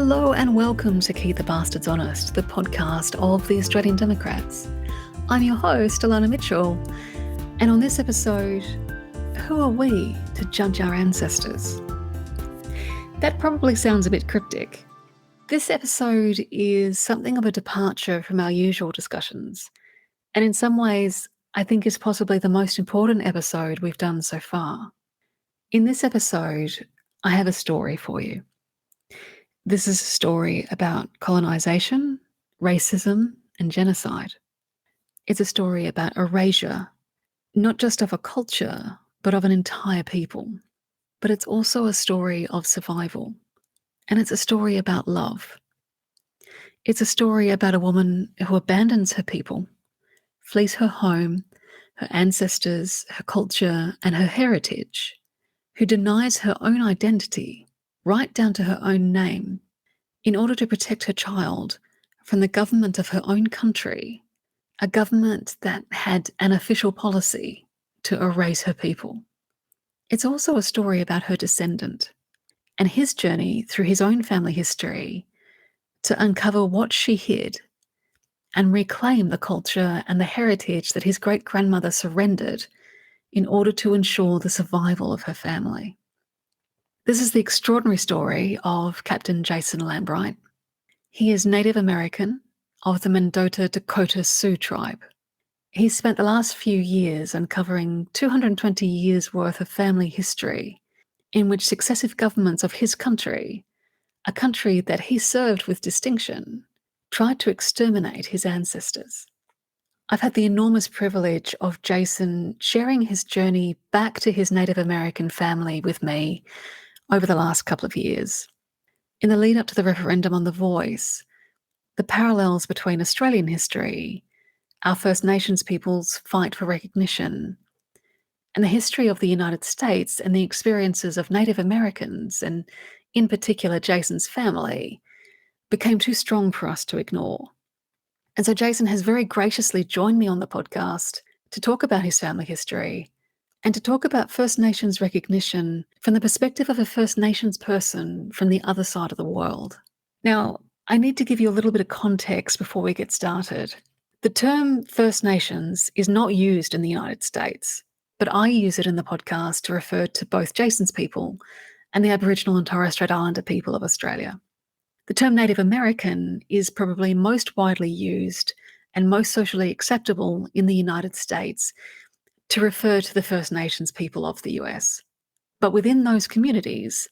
Hello and welcome to Keep the Bastards Honest, the podcast of the Australian Democrats. I'm your host, Alana Mitchell, and on this episode, who are we to judge our ancestors? That probably sounds a bit cryptic. This episode is something of a departure from our usual discussions, and in some ways, I think is possibly the most important episode we've done so far. In this episode, I have a story for you. This is a story about colonisation, racism, and genocide. It's a story about erasure, not just of a culture, but of an entire people. But it's also a story of survival. And it's a story about love. It's a story about a woman who abandons her people, flees her home, her ancestors, her culture, and her heritage, who denies her own identity, right down to her own name, in order to protect her child from the government of her own country, a government that had an official policy to erase her people. It's also a story about her descendant and his journey through his own family history to uncover what she hid and reclaim the culture and the heritage that his great-grandmother surrendered in order to ensure the survival of her family. This is the extraordinary story of Captain Jason Lambright. He is Native American of the Mendota Dakota Sioux tribe. He spent the last few years uncovering 220 years' worth of family history in which successive governments of his country, a country that he served with distinction, tried to exterminate his ancestors. I've had the enormous privilege of Jason sharing his journey back to his Native American family with me over the last couple of years. In the lead up to the referendum on The Voice, the parallels between Australian history, our First Nations people's fight for recognition, and the history of the United States and the experiences of Native Americans, and in particular Jason's family, became too strong for us to ignore. And so Jason has very graciously joined me on the podcast to talk about his family history and to talk about First Nations recognition from the perspective of a First Nations person from the other side of the world. Now, I need to give you a little bit of context before we get started. The term First Nations is not used in the United States, but I use it in the podcast to refer to both Jason's people and the Aboriginal and Torres Strait Islander people of Australia. The term Native American is probably most widely used and most socially acceptable in the United States to refer to the First Nations people of the US. But within those communities,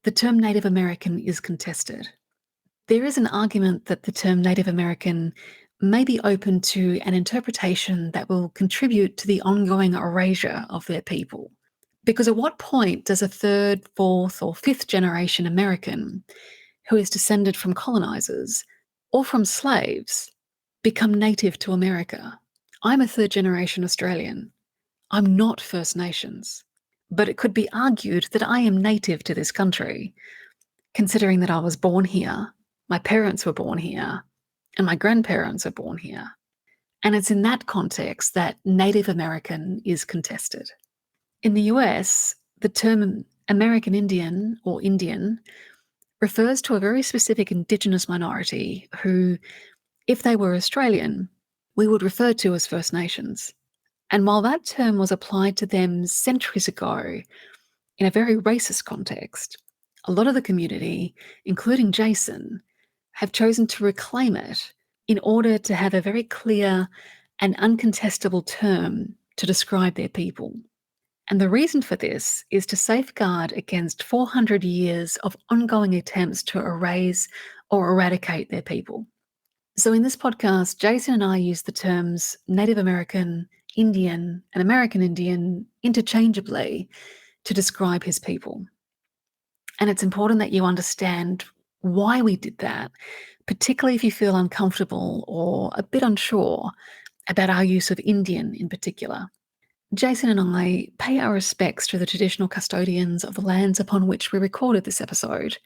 the term Native American is contested. There is an argument that the term Native American may be open to an interpretation that will contribute to the ongoing erasure of their people. Because at what point does a third, fourth, or fifth generation American who is descended from colonizers or from slaves become native to America? I'm a third generation Australian. I'm not First Nations, but it could be argued that I am native to this country, considering that I was born here, my parents were born here, and my grandparents are born here. And it's in that context that Native American is contested. In the US, the term American Indian or Indian refers to a very specific Indigenous minority who, if they were Australian, we would refer to as First Nations. And while that term was applied to them centuries ago in a very racist context, a lot of the community, including Jason, have chosen to reclaim it in order to have a very clear and uncontestable term to describe their people. And the reason for this is to safeguard against 400 years of ongoing attempts to erase or eradicate their people. So in this podcast, Jason and I use the terms Native American, Indian, and American Indian interchangeably to describe his people. And it's important that you understand why we did that, particularly if you feel uncomfortable or a bit unsure about our use of Indian in particular. Jason and I pay our respects to the traditional custodians of the lands upon which we recorded this episode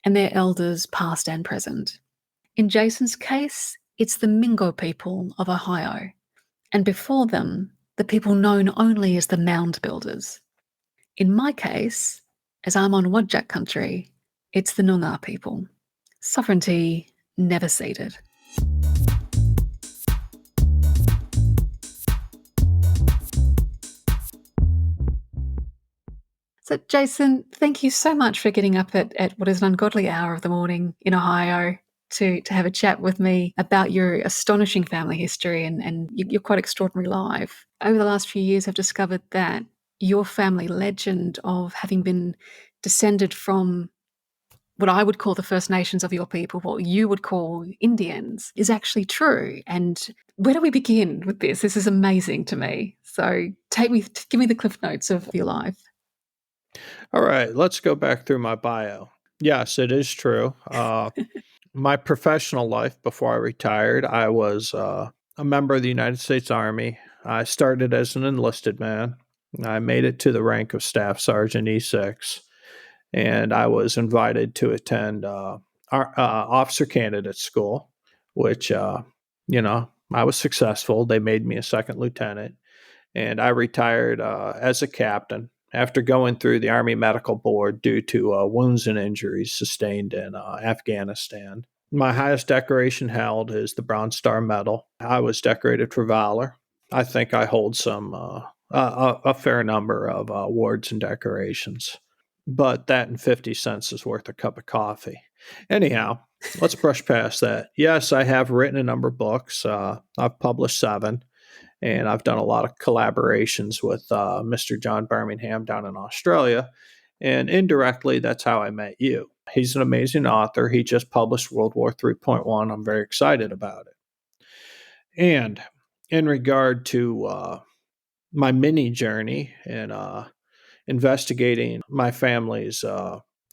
and their elders past and present. In Jason's case, it's the Mingo people of Ohio, and before them, the people known only as the Mound Builders. In my case, as I'm on Wadjuk country, it's the Noongar people, Sovereignty never ceded. So, Jason, thank you so much for getting up at what is an ungodly hour of the morning in Ohio to have a chat with me about your astonishing family history and your quite extraordinary life. Over the last few years, I've discovered that your family legend of having been descended from what I would call the First Nations of your people, what you would call Indians, is actually true. And where do we begin with this? This is amazing to me. So give me the cliff notes of your life. All right, let's go back through my bio. Yes, it is true. My professional life before I retired, I was a member of the United States Army. I started as an enlisted man. I made it to the rank of Staff Sergeant E6, and I was invited to attend officer candidate school, which, I was successful. They made me a second lieutenant, and I retired as a captain after going through the Army Medical Board due to wounds and injuries sustained in Afghanistan. My highest decoration held is the Bronze Star Medal. I was decorated for valor. I think I hold a fair number of awards and decorations, but that and 50 cents is worth a cup of coffee. Anyhow, let's brush past that. Yes, I have written a number of books. I've published 7. And I've done a lot of collaborations with Mr. John Birmingham down in Australia. And indirectly, that's how I met you. He's an amazing author. He just published World War 3.1. I'm very excited about it. And in regard to my mini journey and investigating my family's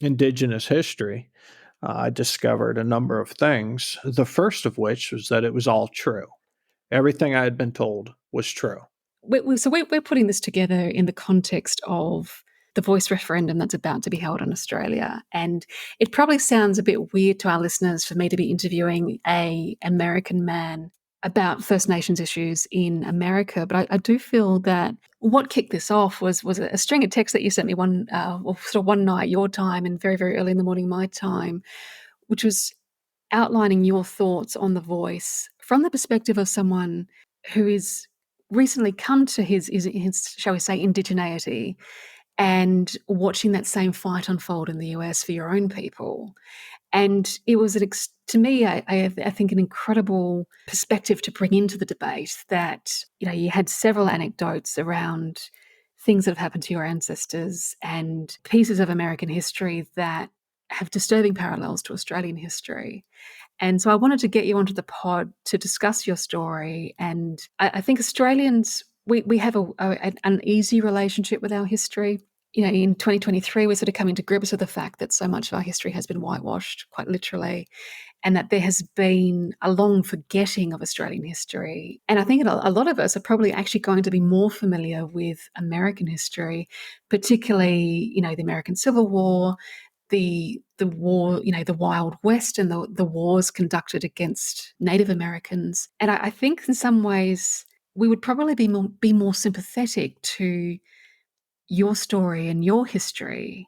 indigenous history, I discovered a number of things. The first of which was that it was all true. Everything I had been told was true. We're putting this together in the context of the voice referendum that's about to be held in Australia. And it probably sounds a bit weird to our listeners for me to be interviewing an American man about First Nations issues in America. But I do feel that what kicked this off was a string of texts that you sent me one night your time and very, very early in the morning my time, which was outlining your thoughts on the voice from the perspective of someone who is recently come to his shall we say, indigeneity and watching that same fight unfold in the US for your own people. And it was, to me, I think, an incredible perspective to bring into the debate that, you had several anecdotes around things that have happened to your ancestors and pieces of American history that have disturbing parallels to Australian history. And so I wanted to get you onto the pod to discuss your story. And I think Australians, we have an easy relationship with our history. In 2023, we're sort of coming to grips with the fact that so much of our history has been whitewashed, quite literally, and that there has been a long forgetting of Australian history. And I think a lot of us are probably actually going to be more familiar with American history, particularly, the American Civil War, the war, the Wild West, and the wars conducted against Native Americans. And I think in some ways we would probably be more sympathetic to your story and your history.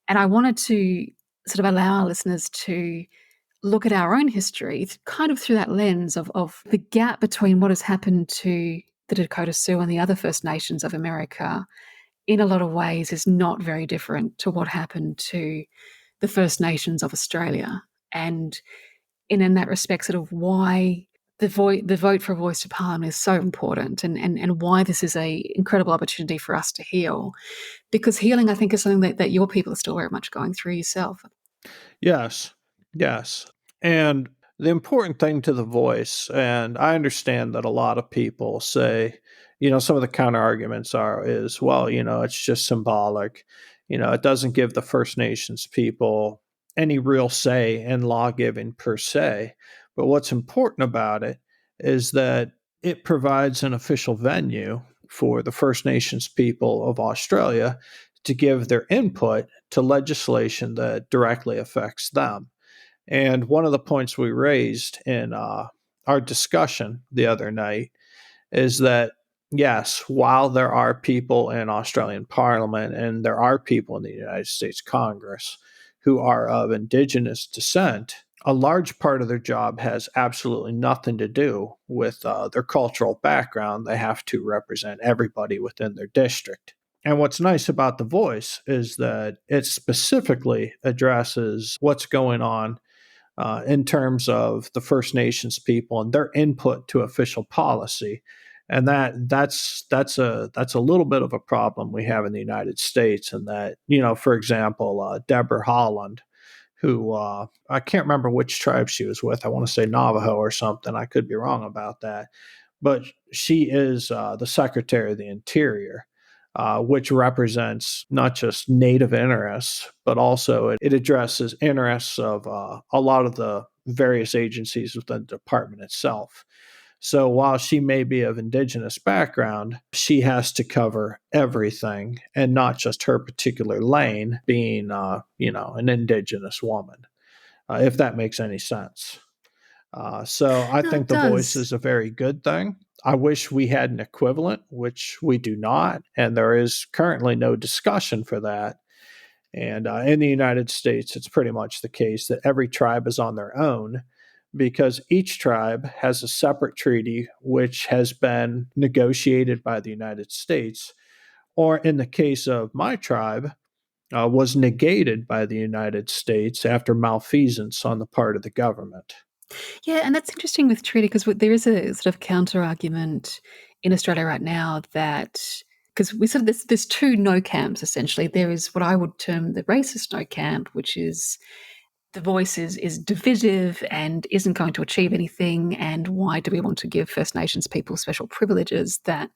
And I wanted to sort of allow our listeners to look at our own history kind of through that lens of the gap between what has happened to the Dakota Sioux and the other First Nations of America in a lot of ways is not very different to what happened to the First Nations of Australia. And in that respect, sort of why the vote for a voice to Parliament is so important and why this is a incredible opportunity for us to heal. Because healing, I think, is something that your people are still very much going through yourself. Yes, yes. And the important thing to the voice, and I understand that a lot of people say, some of the counter arguments is, well, it's just symbolic. It doesn't give the First Nations people any real say in law giving per se. But what's important about it is that it provides an official venue for the First Nations people of Australia to give their input to legislation that directly affects them. And one of the points we raised in our discussion the other night is that, yes, while there are people in Australian Parliament and there are people in the United States Congress who are of Indigenous descent, a large part of their job has absolutely nothing to do with their cultural background. They have to represent everybody within their district. And what's nice about The Voice is that it specifically addresses what's going on in terms of the First Nations people and their input to official policy. And that's a little bit of a problem we have in the United States. And that, for example, Deborah Holland, who I can't remember which tribe she was with. I want to say Navajo or something. I could be wrong about that. But she is the Secretary of the Interior, which represents not just Native interests, but also it addresses interests of a lot of the various agencies within the department itself. So while she may be of Indigenous background, she has to cover everything and not just her particular lane, being, an Indigenous woman, if that makes any sense. So I No, it think The Voice does. is a very good thing. I wish we had an equivalent, which we do not, and there is currently no discussion for that. And in the United States, it's pretty much the case that every tribe is on their own because each tribe has a separate treaty which has been negotiated by the United States, or in the case of my tribe, was negated by the United States after malfeasance on the part of the government. Yeah, and that's interesting with treaty because there is a sort of counter argument in Australia right now that because we sort of there's two no camps essentially. There is what I would term the racist no camp, which is The Voice is divisive and isn't going to achieve anything. And why do we want to give First Nations people special privileges that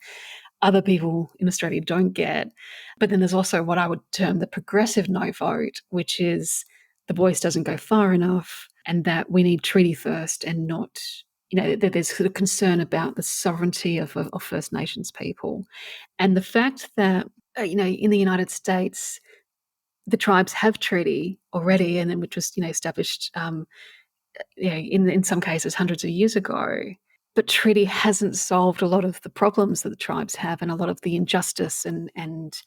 other people in Australia don't get? But then there's also what I would term the progressive no vote, which is The Voice doesn't go far enough and that we need treaty first and not, that there's sort of concern about the sovereignty of First Nations people. And the fact that, in the United States, the tribes have treaty already, and then which was established, in some cases hundreds of years ago. But treaty hasn't solved a lot of the problems that the tribes have, and a lot of the injustice and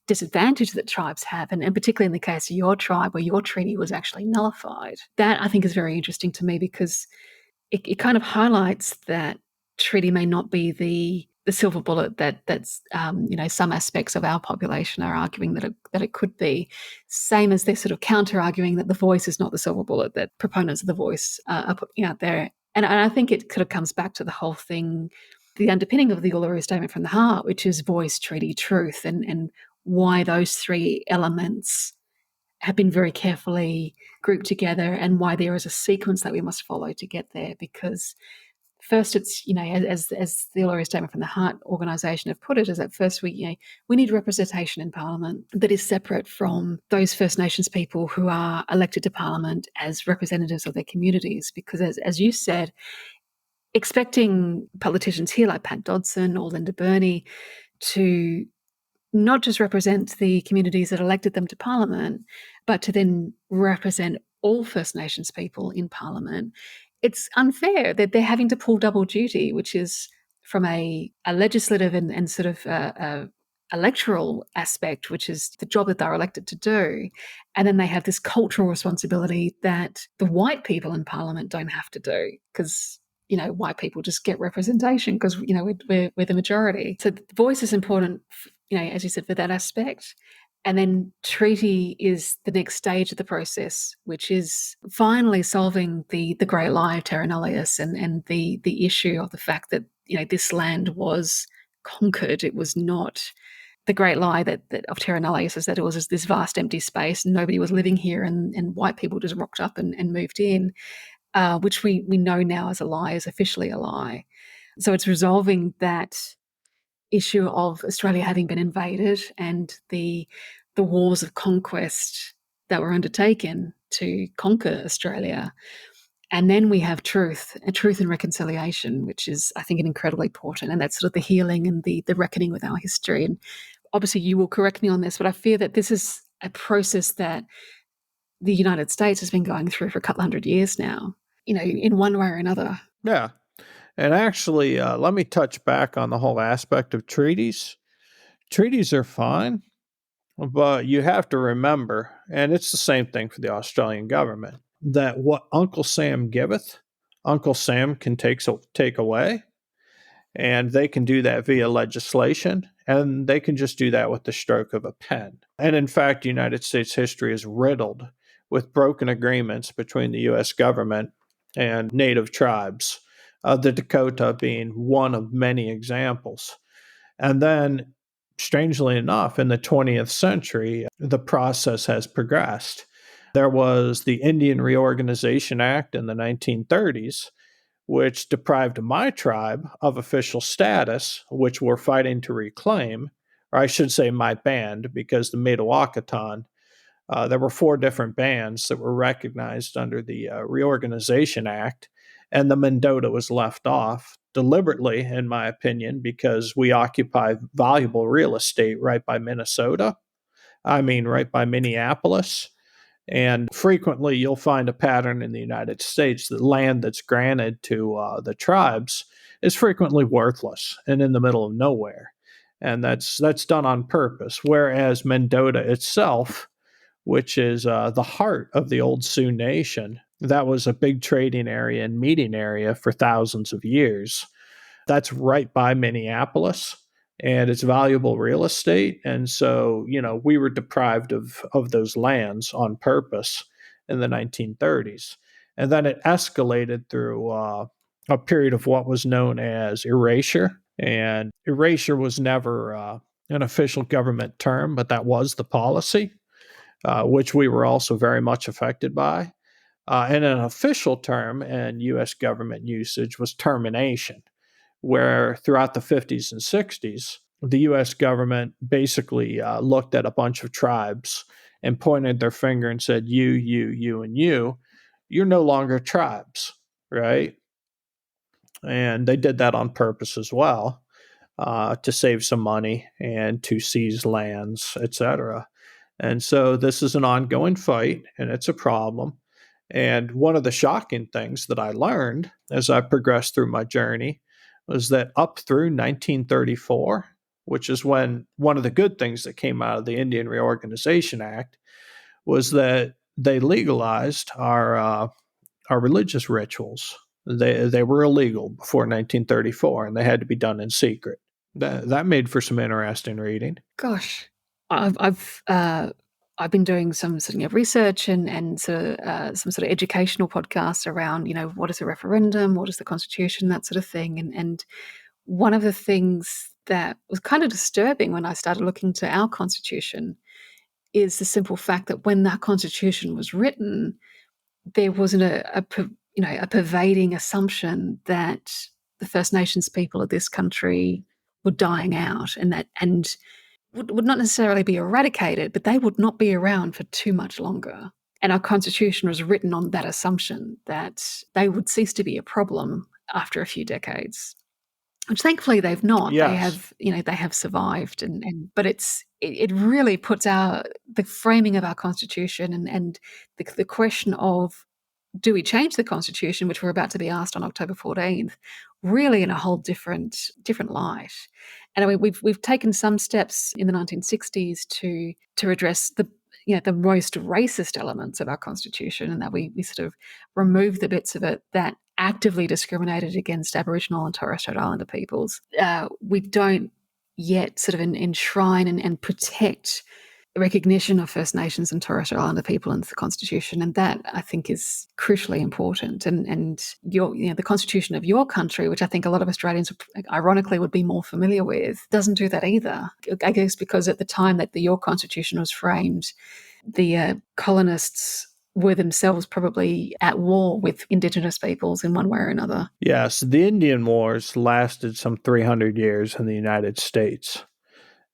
disadvantage that tribes have, and particularly in the case of your tribe, where your treaty was actually nullified. That I think is very interesting to me because it kind of highlights that treaty may not be the silver bullet that's some aspects of our population are arguing that it could be. Same as they're sort of counter arguing that the voice is not the silver bullet that proponents of the voice are putting out there. And I think it kind of comes back to the whole thing, the underpinning of the Uluru Statement from the Heart, which is voice, treaty, truth, and why those three elements have been very carefully grouped together and why there is a sequence that we must follow to get there. Because first, it's, as the Uluru Statement from the Heart organisation have put it, is that first we need representation in Parliament that is separate from those First Nations people who are elected to Parliament as representatives of their communities. Because as you said, expecting politicians here like Pat Dodson or Linda Burney to not just represent the communities that elected them to Parliament, but to then represent all First Nations people in Parliament, it's unfair that they're having to pull double duty, which is from a legislative and sort of electoral aspect, which is the job that they're elected to do. And then they have this cultural responsibility that the white people in Parliament don't have to do because white people just get representation because, we're the majority. So the voice is important, as you said, for that aspect. And then treaty is the next stage of the process, which is finally solving the great lie of terra nullius and the issue of the fact that, this land was conquered. It was not the great lie that of terra nullius is that it was this vast empty space and nobody was living here and white people just rocked up and moved in. Which we know now as a lie, is officially a lie. So it's resolving that issue of Australia having been invaded and the wars of conquest that were undertaken to conquer Australia. And then we have truth and reconciliation, which is, I think, an incredibly important, and that's sort of the healing and the reckoning with our history. And obviously you will correct me on this, but I fear that this is a process that the United States has been going through for a couple hundred years now, in one way or another. Yeah. And actually, let me touch back on the whole aspect of treaties. Treaties are fine, but you have to remember, and it's the same thing for the Australian government, that what Uncle Sam giveth, Uncle Sam can take away, and they can do that via legislation, and they can just do that with the stroke of a pen. And in fact, United States history is riddled with broken agreements between the U.S. government and native tribes, the Dakota being one of many examples. And then, strangely enough, in the 20th century, the process has progressed. There was the Indian Reorganization Act in the 1930s, which deprived my tribe of official status, which we're fighting to reclaim, or I should say my band, because the Mendota, there were 4 different bands that were recognized under the Reorganization Act, and the Mendota was left off deliberately, in my opinion, because we occupy valuable real estate right by Minnesota. I mean, right by Minneapolis. And frequently, you'll find a pattern in the United States that land that's granted to the tribes is frequently worthless and in the middle of nowhere, and that's done on purpose. Whereas Mendota itself, which is the heart of the old Sioux Nation, that was a big trading area and meeting area for thousands of years. That's right by Minneapolis, and it's valuable real estate. And so, we were deprived of those lands on purpose in the 1930s. And then it escalated through a period of what was known as erasure. And erasure was never an official government term, but that was the policy, which we were also very much affected by. And an official term in U.S. government usage was termination, where throughout the 50s and 60s, the U.S. government basically looked at a bunch of tribes and pointed their finger and said, you, and you're no longer tribes, right? And they did that on purpose as well, to save some money and to seize lands, etc. And so this is an ongoing fight, and it's a problem. And one of the shocking things that I learned as I progressed through my journey was that up through 1934, which is when one of the good things that came out of the Indian Reorganization Act, was that they legalized our religious rituals. They were illegal before 1934, and they had to be done in secret. That made for some interesting reading. Gosh, I've been doing some sort of research and some sort of educational podcasts around, what is a referendum, what is the Constitution, that sort of thing. And one of the things that was kind of disturbing when I started looking to our Constitution is the simple fact that when that Constitution was written, there wasn't a pervading assumption that the First Nations people of this country were dying out, and would not necessarily be eradicated, but they would not be around for too much longer. And our Constitution was written on that assumption that they would cease to be a problem after a few decades, which thankfully they've not. Yes. They have survived, but it really puts the framing of our Constitution and the question of, do we change the Constitution, which we're about to be asked on October 14th, really in a whole different light. And I mean, we've taken some steps in the 1960s to address the most racist elements of our Constitution, and that we sort of removed the bits of it that actively discriminated against Aboriginal and Torres Strait Islander peoples. We don't yet sort of enshrine and protect recognition of First Nations and Torres Strait Islander people into the Constitution, and that I think is crucially important. And the Constitution of your country, which I think a lot of Australians, ironically, would be more familiar with, doesn't do that either. I guess because at the time that your Constitution was framed, the colonists were themselves probably at war with Indigenous peoples in one way or another. Yes, the Indian Wars lasted some 300 years in the United States.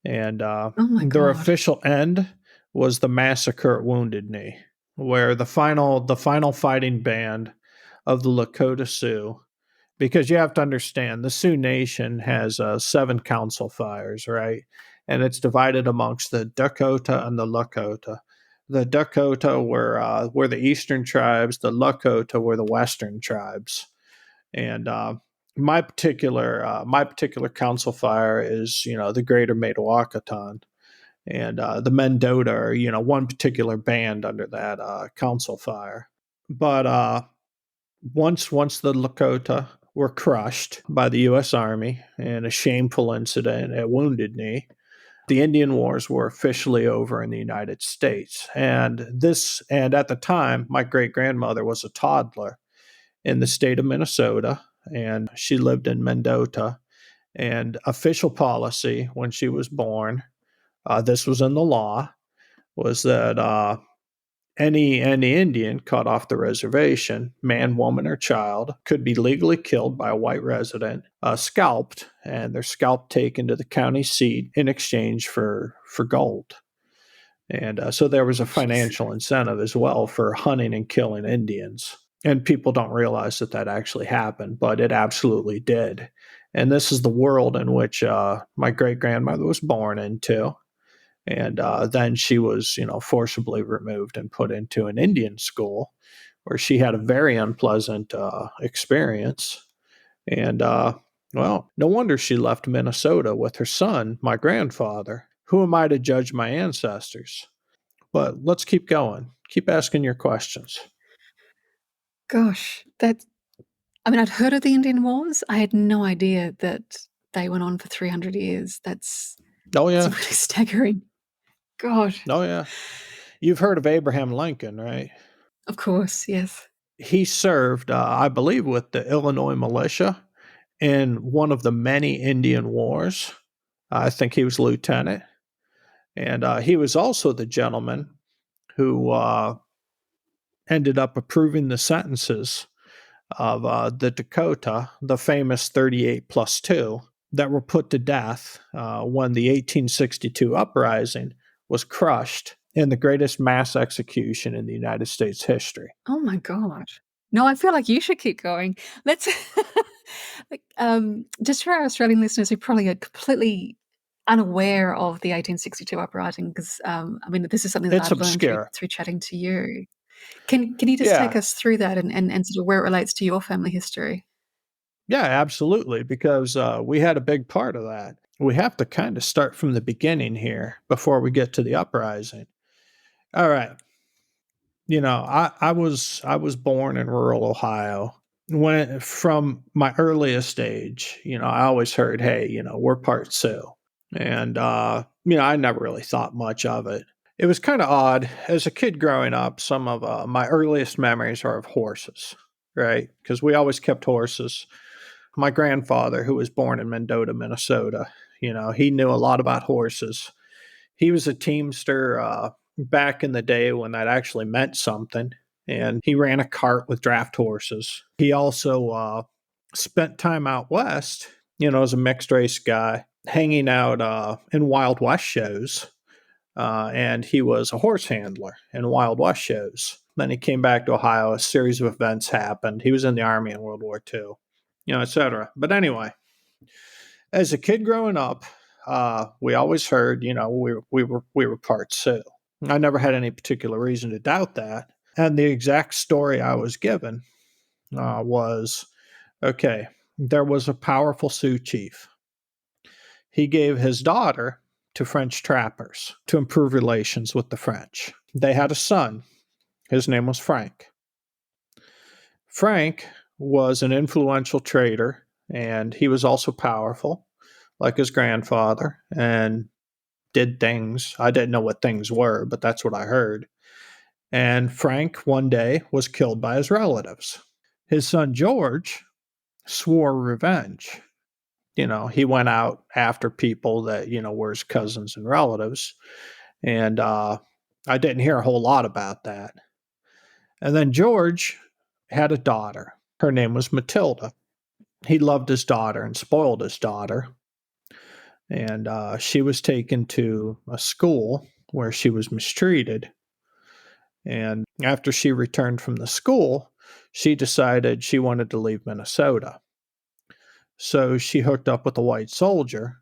And Oh my their God. official end was the massacre at Wounded Knee, where the final fighting band of the Dakota Sioux, because you have to understand, the Sioux Nation has 7 council fires, right? And it's divided amongst the Dakota and the Lakota. The Dakota were the eastern tribes, the Lakota were the western tribes. And my particular council fire is the Greater Mendota, and the Mendota are one particular band under that council fire. But once the Lakota were crushed by the U.S. Army in a shameful incident at Wounded Knee, the Indian Wars were officially over in the United States. And at the time, my great grandmother was a toddler in the state of Minnesota, and she lived in Mendota. And official policy when she was born, this was in the law, was that any Indian caught off the reservation, man, woman, or child, could be legally killed by a white resident, scalped, and their scalp taken to the county seat in exchange for gold. And so there was a Jeez. financial incentive as well for hunting and killing Indians. And people don't realize that that actually happened, but it absolutely did. And this is the world in which my great grandmother was born into. And then she was, forcibly removed and put into an Indian school where she had a very unpleasant experience. And, well, no wonder she left Minnesota with her son, my grandfather. Who am I to judge my ancestors? But let's keep going. Keep asking your questions. Gosh, I mean, I'd heard of the Indian Wars. I had no idea that they went on for 300 years. Oh, That's yeah. really staggering. God. Oh, yeah. You've heard of Abraham Lincoln, right? Of course, yes. He served, I believe, with the Illinois militia in one of the many Indian wars. I think he was lieutenant. And he was also the gentleman who ended up approving the sentences of the Dakota, the famous 38 plus 2, that were put to death when the 1862 uprising was crushed in the greatest mass execution in the United States history. Oh my god. No, I feel like you should keep going. Let's like, just for our Australian listeners who probably are completely unaware of the 1862 uprising, because I mean, this is something that It's I've learned through obscure. through chatting to you. Can you just take Yeah. us through that and sort of where it relates to your family history? Yeah, absolutely. Because we had a big part of that. We have to kind of start from the beginning here before we get to the uprising. All right. I was born in rural Ohio. When from my earliest age, I always heard, "Hey, we're part Sioux," and I never really thought much of it. It was kind of odd as a kid growing up. Some of my earliest memories are of horses, right? Because we always kept horses. My grandfather, who was born in Mendota, Minnesota, he knew a lot about horses. He was a teamster back in the day when that actually meant something. And he ran a cart with draft horses. He also spent time out west, as a mixed race guy, hanging out in Wild West shows. And he was a horse handler in Wild West shows. Then he came back to Ohio. A series of events happened. He was in the Army in World War II, etc. But anyway, as a kid growing up, we always heard, we were part Sioux. I never had any particular reason to doubt that. And the exact story I was given was okay, there was a powerful Sioux chief. He gave his daughter to French trappers to improve relations with the French. They had a son. His name was Frank. Frank was an influential trader, and he was also powerful, like his grandfather, and did things. I didn't know what things were, but that's what I heard. And Frank one day was killed by his relatives. His son George swore revenge. He went out after people that, were his cousins and relatives. And I didn't hear a whole lot about that. And then George had a daughter. Her name was Matilda. He loved his daughter and spoiled his daughter. And she was taken to a school where she was mistreated. And after she returned from the school, she decided she wanted to leave Minnesota. So she hooked up with a white soldier,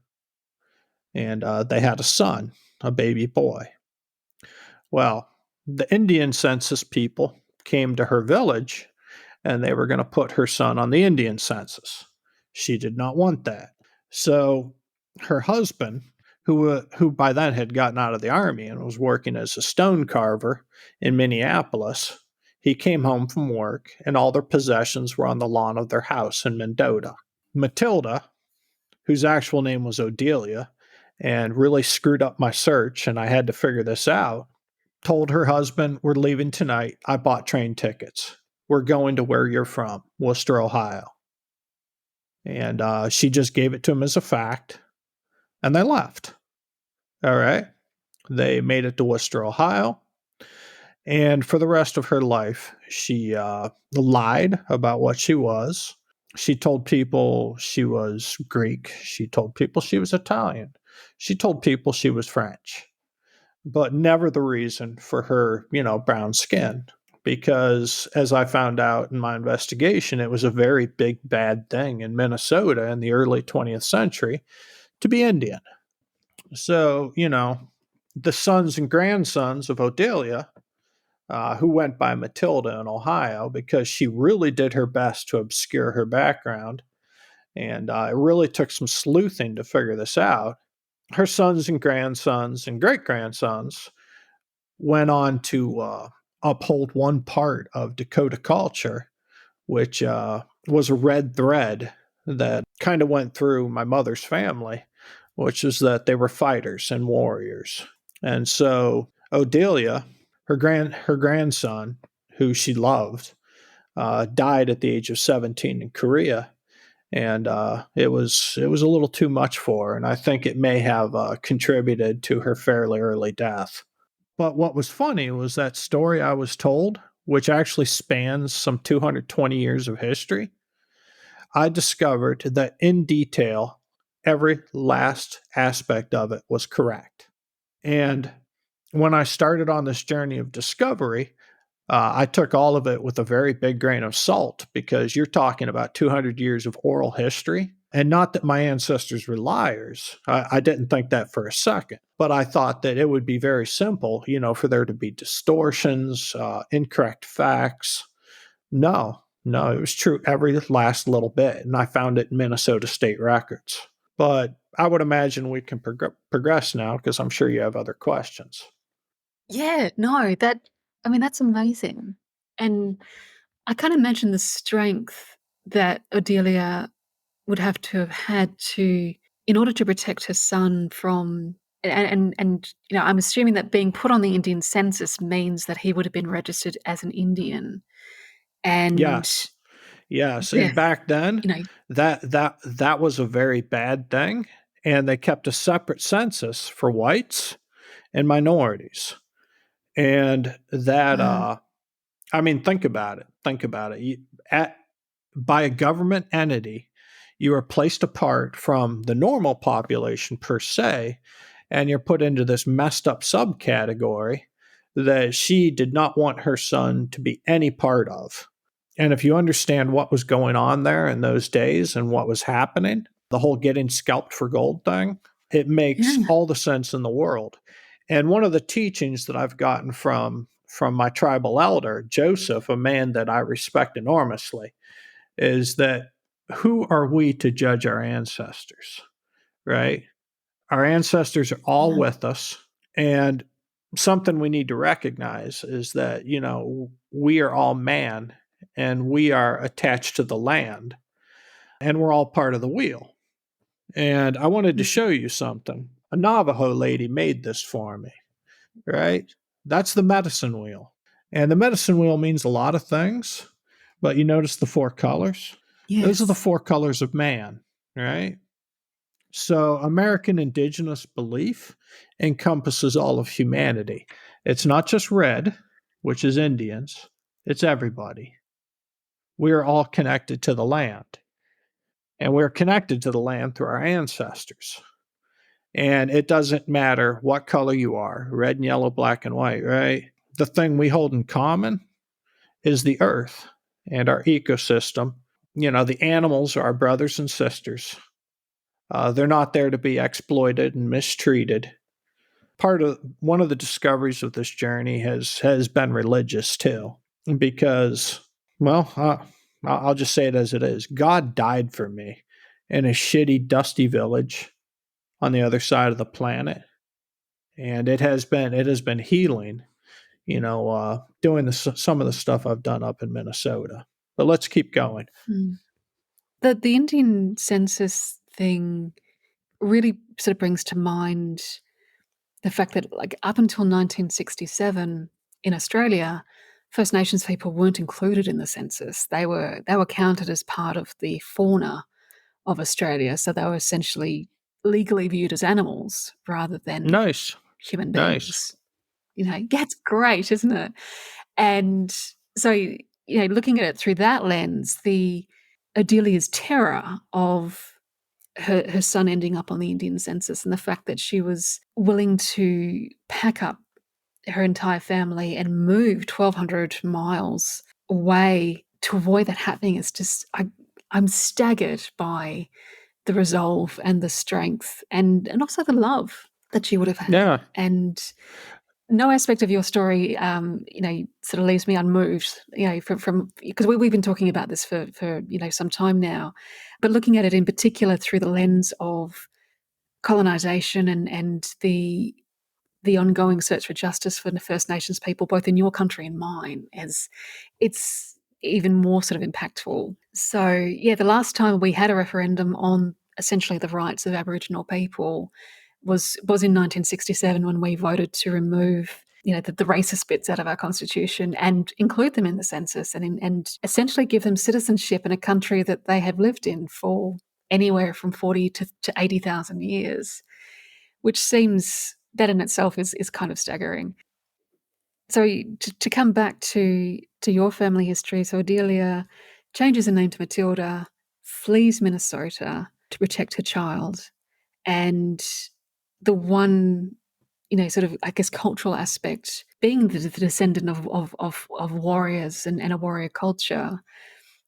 and they had a son, a baby boy. Well, the Indian census people came to her village, and they were going to put her son on the Indian census. She did not want that. So her husband, who by then had gotten out of the army and was working as a stone carver in Minneapolis, He came home from work, and all their possessions were on the lawn of their house in Mendota. Matilda, whose actual name was Odelia, and really screwed up my search, and I had to figure this out, told her husband, "We're leaving tonight. I bought train tickets. We're going to where you're from, Worcester, Ohio." And she just gave it to him as a fact, and they left. All right. They made it to Worcester, Ohio. And for the rest of her life, she lied about what she was. She told people she was Greek. She told people she was Italian. She told people she was French, but never the reason for her, brown skin. Because as I found out in my investigation, it was a very big bad thing in Minnesota in the early 20th century to be Indian. So, the sons and grandsons of Odelia, who went by Matilda in Ohio because she really did her best to obscure her background. And it really took some sleuthing to figure this out. Her sons and grandsons and great grandsons went on to uphold one part of Dakota culture, which was a red thread that kind of went through my mother's family, which is that they were fighters and warriors. And so Odelia, her grandson, who she loved, died at the age of 17 in Korea, and it was a little too much for her, and I think it may have contributed to her fairly early death. But what was funny was that story I was told, which actually spans some 220 years of history. I discovered that in detail, every last aspect of it was correct. And when I started on this journey of discovery, I took all of it with a very big grain of salt because you're talking about 200 years of oral history. And not that my ancestors were liars. I didn't think that for a second. But I thought that it would be very simple, for there to be distortions, incorrect facts. No, it was true every last little bit. And I found it in Minnesota state records. But I would imagine we can progress now because I'm sure you have other questions. Yeah, no, that's amazing. And I can't imagine the strength that Odelia would have to have had in order to protect her son from, and I'm assuming that being put on the Indian census means that he would have been registered as an Indian. And Yes. Yes, yeah, and back then, you know, that was a very bad thing, and they kept a separate census for whites and minorities. And that wow. I mean, think about it. Think about it. By a government entity, you are placed apart from the normal population per se, and you're put into this messed up subcategory that she did not want her son to be any part of. And if you understand what was going on there in those days and what was happening, the whole getting scalped for gold thing, it makes Yeah. all the sense in the world. And one of the teachings that I've gotten from my tribal elder, Joseph, a man that I respect enormously, is that who are we to judge our ancestors, right? Our ancestors are all Yeah. with us. And something we need to recognize is that, we are all man and we are attached to the land and we're all part of the wheel. And I wanted to Mm. show you something. A Navajo lady made this for me, right? That's the medicine wheel. And the medicine wheel means a lot of things, but you notice the four colors? Those are the Yes. four colors of man, right? So, American indigenous belief encompasses all of humanity. It's not just red, which is Indians, it's everybody. We are all connected to the land, and we're connected to the land through our ancestors. And it doesn't matter what color you are, red and yellow, black and white, right? The thing we hold in common is the earth and our ecosystem. The animals are our brothers and sisters. They're not there to be exploited and mistreated. One of the discoveries of this journey has been religious too, because I'll just say it as it is. God died for me in a shitty, dusty village on the other side of the planet, and it has been healing, doing some of the stuff I've done up in Minnesota. But let's keep going. The Indian census thing really sort of brings to mind the fact that, like, up until 1967 in Australia, First Nations people weren't included in the census. They were counted as part of the fauna of Australia, so they were essentially legally viewed as animals rather than Nice. human Nice. beings. That's great, isn't it? And so, looking at it through that lens, the Adelia's terror of her son ending up on the Indian census and the fact that she was willing to pack up her entire family and move 1,200 miles away to avoid that happening is just, I'm staggered by the resolve and the strength and also the love that she would have had. Yeah. And no aspect of your story, sort of leaves me unmoved, from because we've been talking about this for some time now, but looking at it in particular through the lens of colonisation and the ongoing search for justice for the First Nations people, both in your country and mine, as it's even more sort of impactful. So, yeah, the last time we had a referendum on essentially the rights of Aboriginal people was in 1967 when we voted to remove the racist bits out of our constitution and include them in the census and essentially give them citizenship in a country that they have lived in for anywhere from 40 to 80,000 years, which seems, that in itself is kind of staggering. So to come back to your family history, so Adelia changes her name to Matilda, flees Minnesota to protect her child, and the one, sort of, I guess, cultural aspect, being the descendant of warriors and a warrior culture,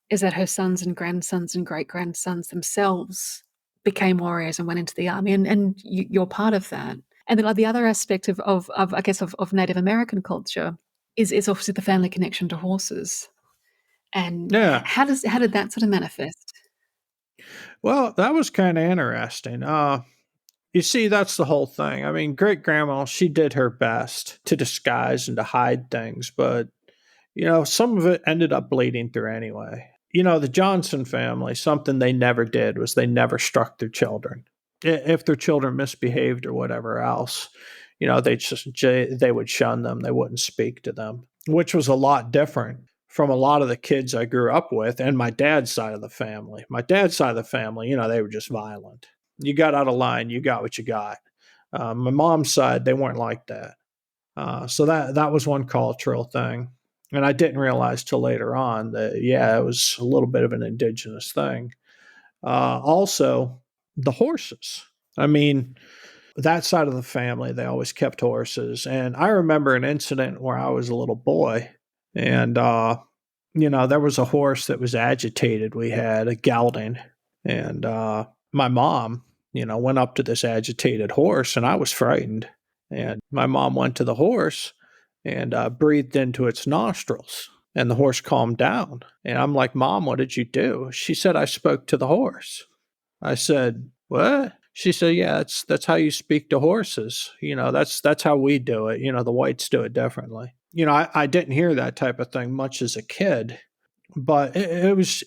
is that her sons and grandsons and great-grandsons themselves became warriors and went into the army, and you're part of that. And then, like, the other aspect of I guess of Native American culture is obviously the family connection to horses. And Yeah. how did that sort of manifest? Well, that was kind of interesting. You see, that's the whole thing. I mean, great grandma, she did her best to disguise and to hide things, but some of it ended up bleeding through anyway. The Johnson family, something they never did was they never struck their children. If their children misbehaved or whatever else, they would shun them. They wouldn't speak to them, which was a lot different from a lot of the kids I grew up with and my dad's side of the family. My dad's side of the family, they were just violent. You got out of line, you got what you got. My mom's side, they weren't like that. So that was one cultural thing. And I didn't realize till later on that, yeah, it was a little bit of an indigenous thing. Also, the horses. I mean, that side of the family, they always kept horses. And I remember an incident where I was a little boy, and, there was a horse that was agitated. We had a gelding, and my mom, went up to this agitated horse, and I was frightened. And my mom went to the horse and breathed into its nostrils, and the horse calmed down. And I'm like, Mom, what did you do? She said, I spoke to the horse. I said, what? She said, yeah, that's how you speak to horses. That's how we do it. The whites do it differently. I didn't hear that type of thing much as a kid, but it was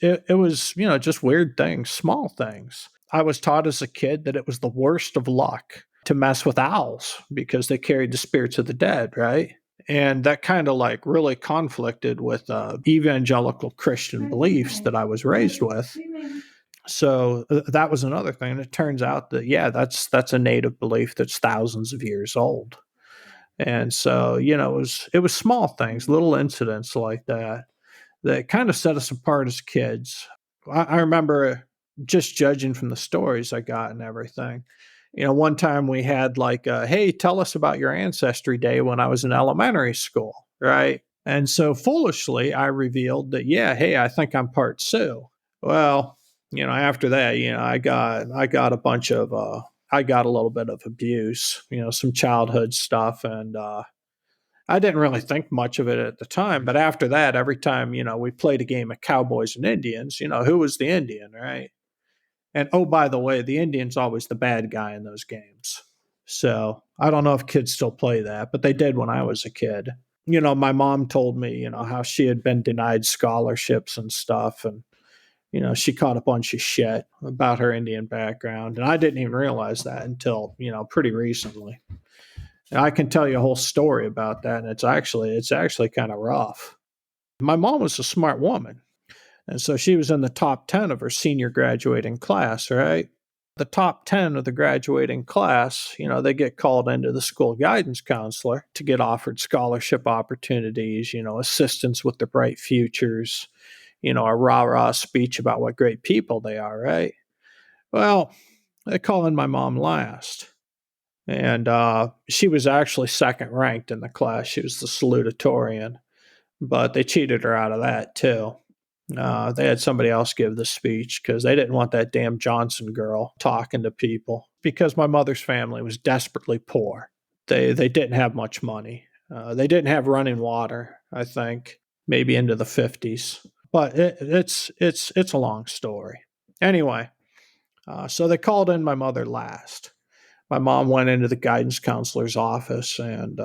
just weird things, small things. I was taught as a kid that it was the worst of luck to mess with owls because they carried the spirits of the dead, right? And that kind of like really conflicted with evangelical Christian beliefs that I was raised with. So that was another thing. And it turns out that, yeah, that's a native belief that's thousands of years old. And so, it was small things, little incidents like that kind of set us apart as kids. I remember just judging from the stories I got and everything. One time we had like, hey, tell us about your ancestry day when I was in elementary school, right? And so foolishly, I revealed that, yeah, hey, I think I'm part Sioux. Well, after that, I got a bunch of, I got a little bit of abuse, some childhood stuff, and I didn't really think much of it at the time, but after that, every time, we played a game of cowboys and Indians, who was the Indian, right? And oh, by the way, the Indian's always the bad guy in those games. So I don't know if kids still play that, but they did when I was a kid. my mom told me, how she had been denied scholarships and stuff. And, she caught a bunch of shit about her Indian background. And I didn't even realize that until, pretty recently. And I can tell you a whole story about that. And it's actually kind of rough. My mom was a smart woman. And so she was in the top 10 of her senior graduating class, right? The top 10 of the graduating class, they get called into the school guidance counselor to get offered scholarship opportunities, assistance with their bright futures, a rah rah speech about what great people they are, right? Well, they call in my mom last. And she was actually second ranked in the class. She was the salutatorian, but they cheated her out of that too. They had somebody else give the speech because they didn't want that damn Johnson girl talking to people because my mother's family was desperately poor. They didn't have much money. They didn't have running water, I think, maybe into the 50s. But it's a long story. Anyway, so they called in my mother last. My mom went into the guidance counselor's office, and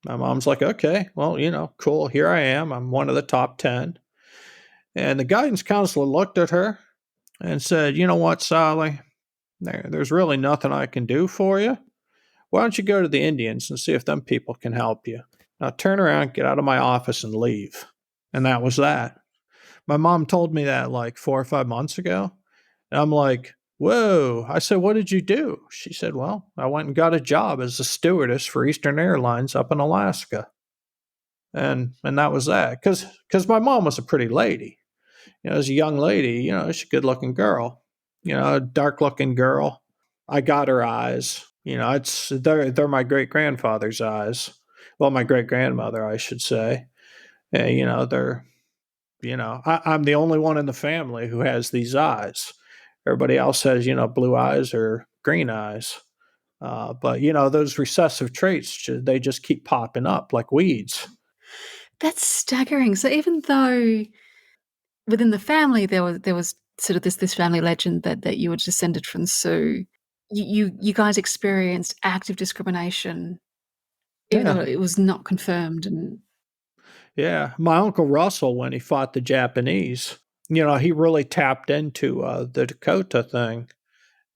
my mom's like, okay, well, cool. Here I am. I'm one of the top 10. And the guidance counselor looked at her and said, you know what, Sally? There's really nothing I can do for you. Why don't you go to the Indians and see if them people can help you? Now turn around, get out of my office, and leave. And that was that. My mom told me that like 4 or 5 months ago. And I'm like, whoa. I said, what did you do? She said, well, I went and got a job as a stewardess for Eastern Airlines up in Alaska. And that was that. Because my mom was a pretty lady. As a young lady, she's a good looking girl, a dark looking girl. I got her eyes. They're my great grandfather's eyes. Well, my great grandmother, I should say. And, I'm the only one in the family who has these eyes. Everybody else has, blue eyes or green eyes. But, those recessive traits, they just keep popping up like weeds. That's staggering. So even though within the family there was sort of this family legend that you were descended from Sioux, you guys experienced active discrimination, even though Yeah. it was not confirmed. And Yeah. My Uncle Russell, when he fought the Japanese, he really tapped into the Dakota thing.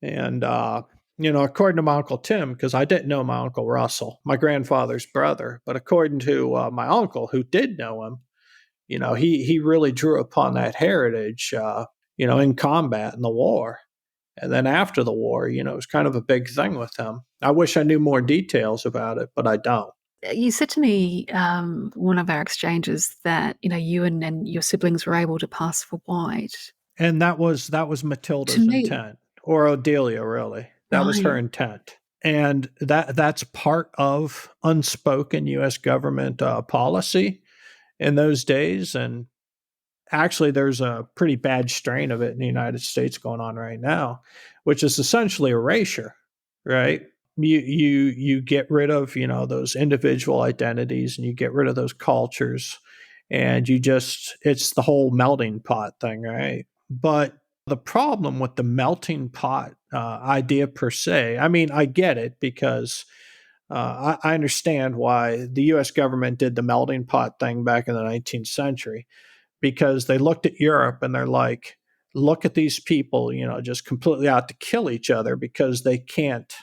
And, according to my Uncle Tim, because I didn't know my Uncle Russell, my grandfather's brother, but according to my uncle who did know him, he really drew upon that heritage, in combat in the war. And then after the war, it was kind of a big thing with him. I wish I knew more details about it, but I don't. you said to me, one of our exchanges, that you and your siblings were able to pass for white. And that was To Matilda's me, intent, or Odelia, really. That was her right? intent. And that's part of unspoken U.S. government policy in those days. And actually, there's a pretty bad strain of it in the United States going on right now, which is essentially erasure, right? You get rid of those individual identities, and you get rid of those cultures, and it's the whole melting pot thing, right? But the problem with the melting pot idea per se, I mean, I get it because I understand why the U.S. government did the melting pot thing back in the 19th century, because they looked at Europe and they're like, look at these people, just completely out to kill each other because they can't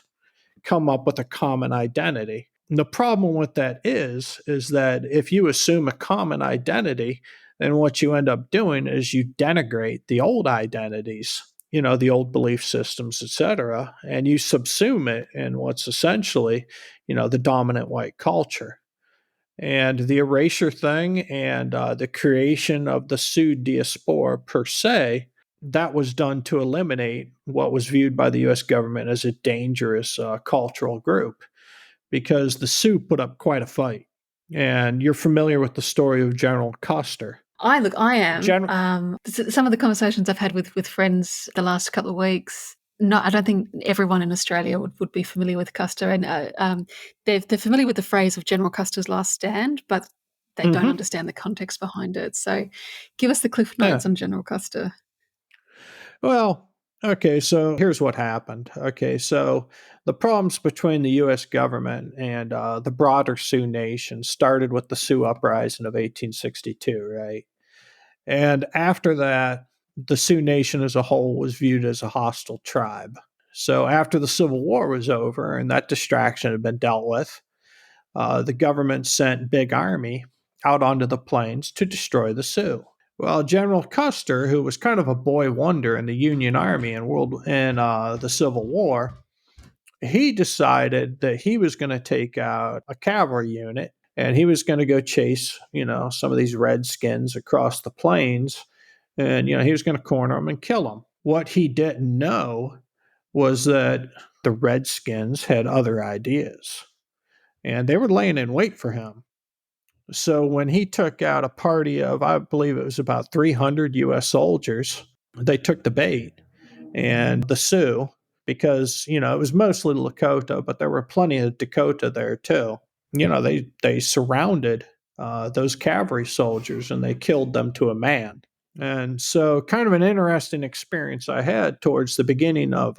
come up with a common identity. And the problem with that is that if you assume a common identity, then what you end up doing is you denigrate the old identities, the old belief systems, etc., and you subsume it in what's essentially, the dominant white culture. And the erasure thing and the creation of the Sioux diaspora per se, that was done to eliminate what was viewed by the U.S. government as a dangerous cultural group, because the Sioux put up quite a fight. And you're familiar with the story of General Custer. I am. Gen- Some of the conversations I've had with friends the last couple of weeks. No, I don't think everyone in Australia would be familiar with Custer, and they're familiar with the phrase of General Custer's last stand, but they don't Mhm. understand the context behind it. So, give us the cliff Yeah. notes on General Custer. Well, Okay, so here's what happened. Okay, so the problems between the U.S. government and the broader Sioux Nation started with the Sioux Uprising of 1862, right? And after that, the Sioux Nation as a whole was viewed as a hostile tribe. So after the Civil War was over and that distraction had been dealt with, the government sent Big Army out onto the plains to destroy the Sioux. Well, General Custer, who was kind of a boy wonder in the Union Army in the Civil War, he decided that he was going to take out a cavalry unit and he was going to go chase, some of these redskins across the plains, and he was going to corner them and kill them. What he didn't know was that the redskins had other ideas, and they were laying in wait for him. So when he took out a party of, I believe it was about 300 U.S. soldiers, they took the bait. And the Sioux, because, it was mostly Lakota, but there were plenty of Dakota there too. They surrounded those cavalry soldiers and they killed them to a man. And so, kind of an interesting experience I had towards the beginning of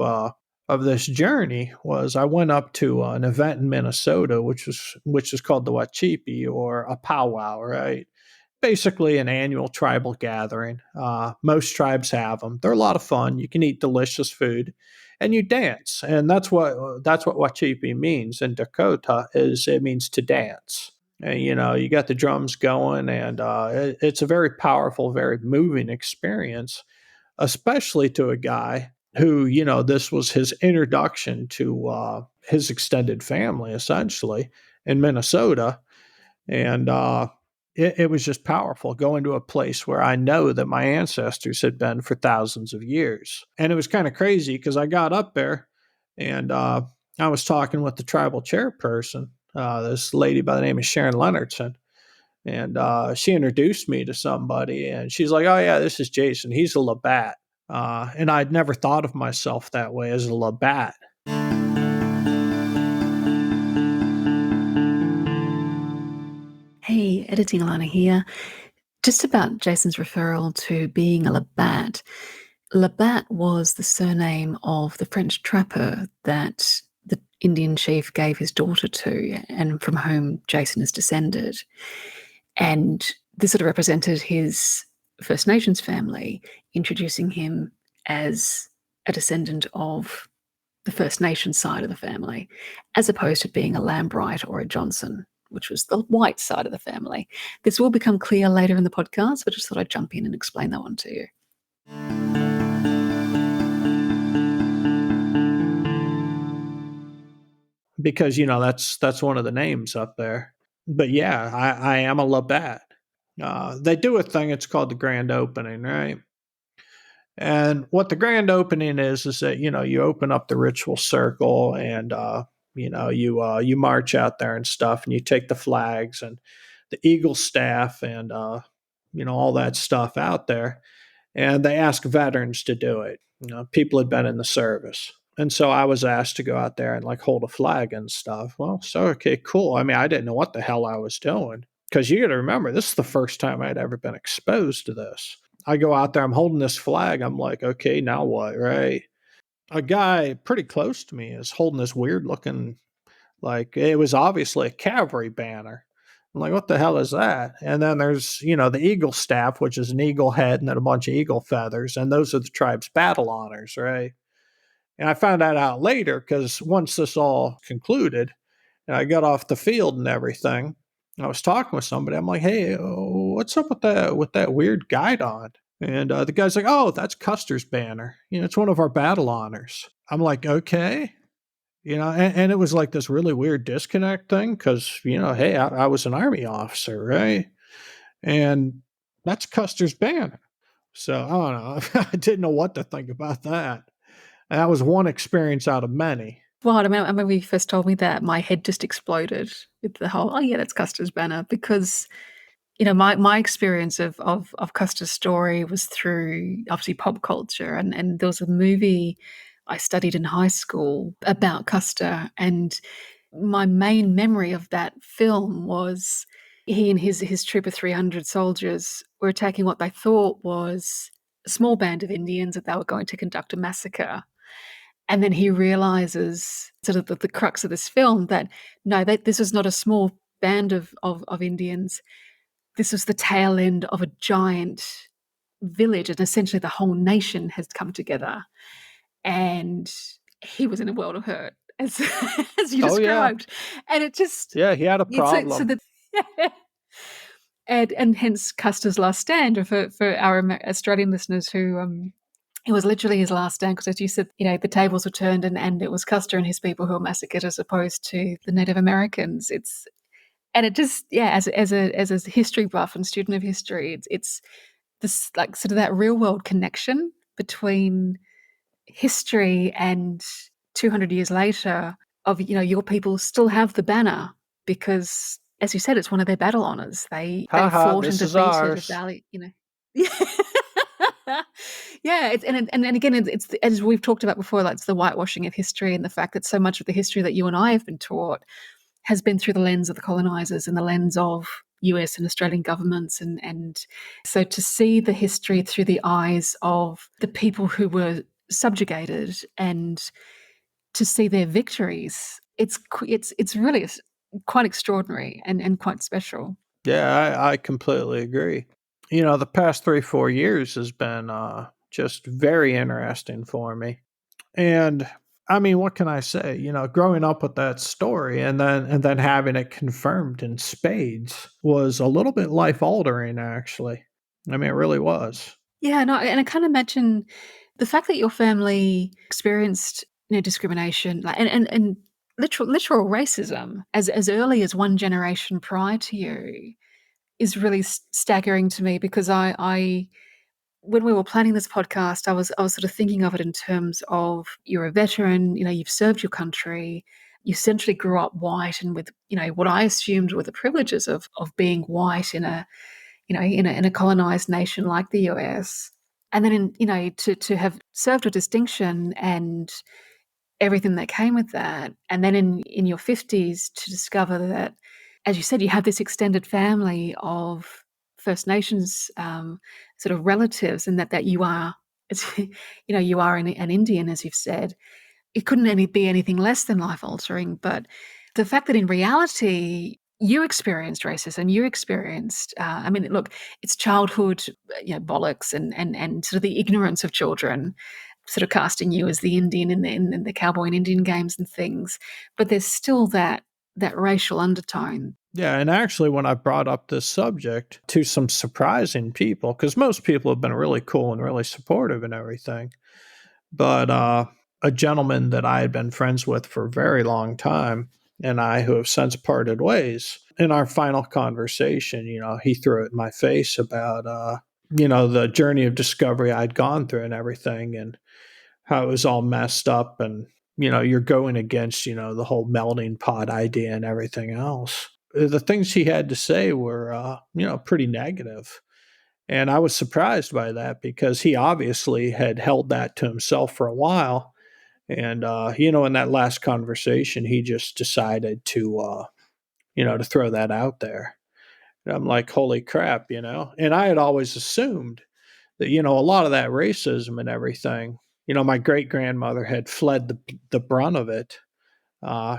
this journey was I went up to an event in Minnesota, which is called the Wachipi or a powwow, right? Basically an annual tribal gathering. Most tribes have them. They're a lot of fun. You can eat delicious food, and you dance, and that's what Wachipi means in Dakota. Is it means to dance. And, you got the drums going, and it's a very powerful, very moving experience, especially to a guy who, this was his introduction to his extended family, essentially, in Minnesota. And it was just powerful going to a place where I know that my ancestors had been for thousands of years. And it was kind of crazy because I got up there and I was talking with the tribal chairperson, this lady by the name of Sharon Leonardson. And she introduced me to somebody, and she's like, "Oh yeah, this is Jason. He's a Labatt." And I'd never thought of myself that way as a Labatt. Hey, editing Alana here. Just about Jason's referral to being a Labatt. Labatt was the surname of the French trapper that the Indian chief gave his daughter to, and from whom Jason is descended. And this sort of represented his First Nations family, introducing him as a descendant of the First Nation side of the family, as opposed to being a Lambright or a Johnson, which was the white side of the family. This will become clear later in the podcast, but just thought I'd jump in and explain that one to you. Because that's one of the names up there. But yeah, I am a Labatt. They do a thing. It's called the grand opening, right? And what the grand opening is that you open up the ritual circle and you march out there and stuff, and you take the flags and the eagle staff and all that stuff out there, and they ask veterans to do it. People had been in the service. And so I was asked to go out there and like hold a flag and stuff. Well, so okay, cool. I mean, I didn't know what the hell I was doing because you got to remember this is the first time I'd ever been exposed to this. I go out there, I'm holding this flag. I'm like, okay, now what, right? A guy pretty close to me is holding this weird looking, like it was obviously a cavalry banner. I'm like, what the hell is that? And then there's, the eagle staff, which is an eagle head and then a bunch of eagle feathers. And those are the tribe's battle honors, right? And I found that out later because once this all concluded and I got off the field and everything, I was talking with somebody. I'm like, hey, what's up with that weird guidon? And the guy's like, oh, that's Custer's banner. It's one of our battle honors. I'm like, okay. And it was like this really weird disconnect thing because, hey, I was an Army officer, right? And that's Custer's banner. So I don't know. I didn't know what to think about that. And that was one experience out of many. Well, I remember when you first told me that, my head just exploded with the whole, oh yeah, that's Custer's banner, because my experience of Custer's story was through obviously pop culture, and there was a movie I studied in high school about Custer, and my main memory of that film was he and his troop of 300 soldiers were attacking what they thought was small band of Indians that they were going to conduct a massacre. And then he realizes, sort of the crux of this film, that no, this was not a small band of Indians. This was the tail end of a giant village, and essentially the whole nation has come together. And he was in a world of hurt, as as you Oh, yeah. described. And it just, Yeah, he had a so problem. that and hence Custer's last stand for our Australian listeners who it was literally his last stand, because as you said, the tables were turned and it was Custer and his people who were massacred as opposed to the Native Americans. And it just, as a history buff and student of history, it's this, like, sort of that real world connection between history and 200 years later of, your people still have the banner because, as you said, it's one of their battle honors. They Ha ha, fought and this is defeated a ours. valley. Yeah, and again, it's as we've talked about before, like, it's the whitewashing of history, and the fact that so much of the history that you and I have been taught has been through the lens of the colonizers and the lens of US and Australian governments. And so to see the history through the eyes of the people who were subjugated and to see their victories, it's really quite extraordinary and quite special. Yeah, I completely agree. The past 3, 4 years has been just very interesting for me. And I mean, what can I say? Growing up with that story and then having it confirmed in spades was a little bit life altering, actually. I mean, it really was. Yeah, no, and I can't imagine the fact that your family experienced, discrimination, like, and literal racism as early as one generation prior to you is really staggering to me, because I when we were planning this podcast, I was sort of thinking of it in terms of, you're a veteran, you've served your country, you essentially grew up white and with, what I assumed were the privileges of being white in a, in a colonized nation like the US. And then, to have served with distinction and everything that came with that. And then in your 50s to discover that, as you said, you have this extended family of First Nations sort of relatives, and that you are, you are an Indian, as you've said. It couldn't be anything less than life altering. But the fact that in reality you experienced racism, you experienced, I mean, look, it's childhood, bollocks and sort of the ignorance of children, sort of casting you as the Indian in the cowboy and Indian games and things. But there's still that racial undertone. Yeah, and actually, when I brought up this subject to some surprising people, because most people have been really cool and really supportive and everything, but a gentleman that I had been friends with for a very long time and I, who have since parted ways, in our final conversation, he threw it in my face about, the journey of discovery I'd gone through and everything, and how it was all messed up. And, you're going against, the whole melting pot idea and everything else. The things he had to say were, pretty negative. And I was surprised by that because he obviously had held that to himself for a while. And, in that last conversation, he just decided to throw that out there. And I'm like, holy crap. And I had always assumed that, a lot of that racism and everything, my great grandmother had fled the brunt of it.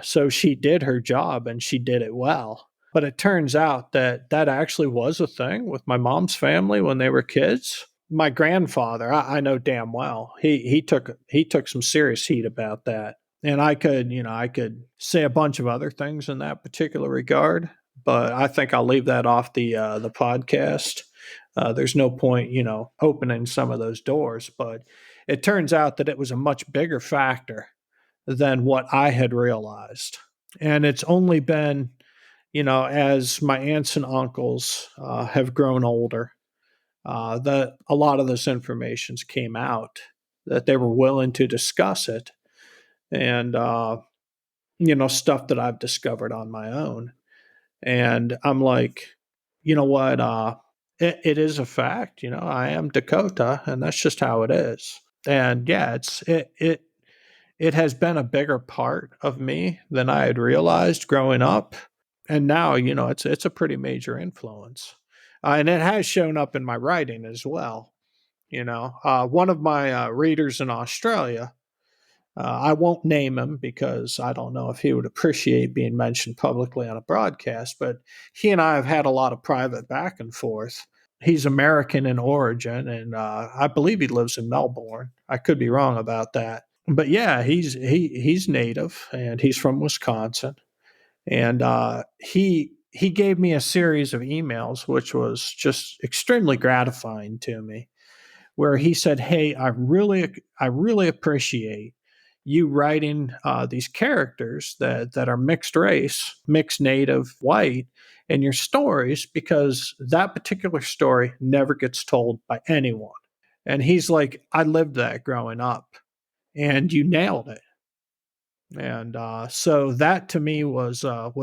So she did her job and she did it well. But it turns out that that actually was a thing with my mom's family when they were kids. My grandfather, I know damn well, he took some serious heat about that. And I could say a bunch of other things in that particular regard, but I think I'll leave that off the podcast. There's no point, opening some of those doors. But it turns out that it was a much bigger factor than what I had realized. And it's only been, as my aunts and uncles have grown older, that a lot of this information came out, that they were willing to discuss it, and, stuff that I've discovered on my own. And I'm like, you know what? It is a fact. I am Dakota, and that's just how it is. And yeah, it has been a bigger part of me than I had realized growing up, and now it's a pretty major influence, and it has shown up in my writing as well. One of my readers in Australia, I won't name him because I don't know if he would appreciate being mentioned publicly on a broadcast, but he and I have had a lot of private back and forth. He's American in origin, and I believe he lives in Melbourne. I could be wrong about that. But yeah, he's native, and he's from Wisconsin. And he gave me a series of emails, which was just extremely gratifying to me, where he said, "Hey, I really appreciate you writing these characters that are mixed race, mixed native, white, in your stories because that particular story never gets told by anyone." And he's like, "I lived that growing up, and you nailed it." And so that to me was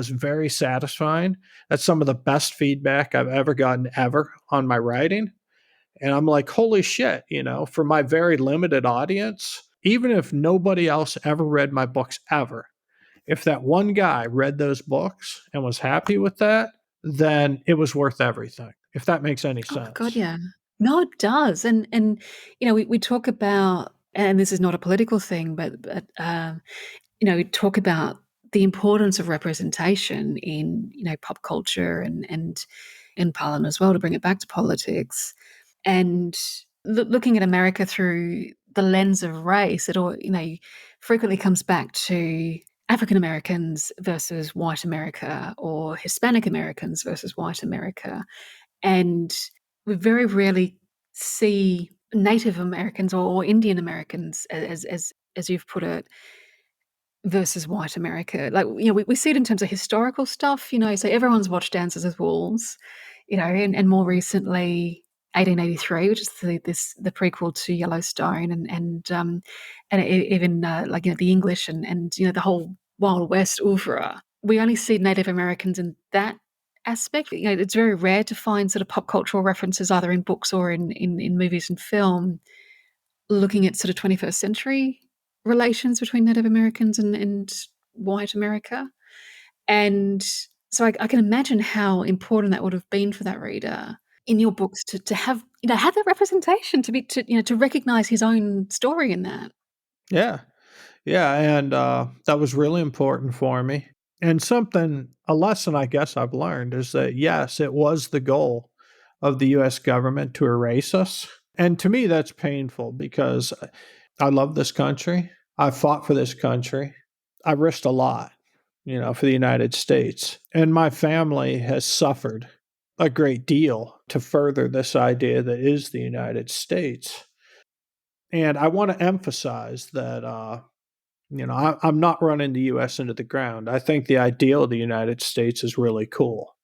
very satisfying. That's some of the best feedback I've ever gotten ever on my writing. And I'm like, holy shit, for my very limited audience, even if nobody else ever read my books ever, if that one guy read those books and was happy with that, then it was worth everything, if that makes any Oh my God, sense. yeah. No, it does. And we talk about, and this is not a political thing, but we talk about the importance of representation in, pop culture and in Parliament as well, to bring it back to politics. And looking at America through the lens of race, it all, frequently comes back to African Americans versus white America, or Hispanic Americans versus white America. And we very rarely see Native Americans or Indian Americans, as you've put it, versus white America. Like, we see it in terms of historical stuff, so everyone's watched Dances with Wolves, and more recently 1883, which is the prequel to Yellowstone, even like, the English and the whole Wild West oeuvre. We only see Native Americans in that aspect. It's very rare to find sort of pop cultural references either in books or in movies and film, looking at sort of 21st century relations between Native Americans and white America. And so I can imagine how important that would have been for that reader in your books to have, have that representation, to recognize his own story in that. Yeah. Yeah. And that was really important for me. And a lesson I guess I've learned is that, yes, it was the goal of the US government to erase us. And to me, that's painful because I love this country. I fought for this country. I risked a lot, for the United States. And my family has suffered a great deal to further this idea that is the United States. And I want to emphasize that, I'm not running the US into the ground. I think the ideal of the United States is really cool,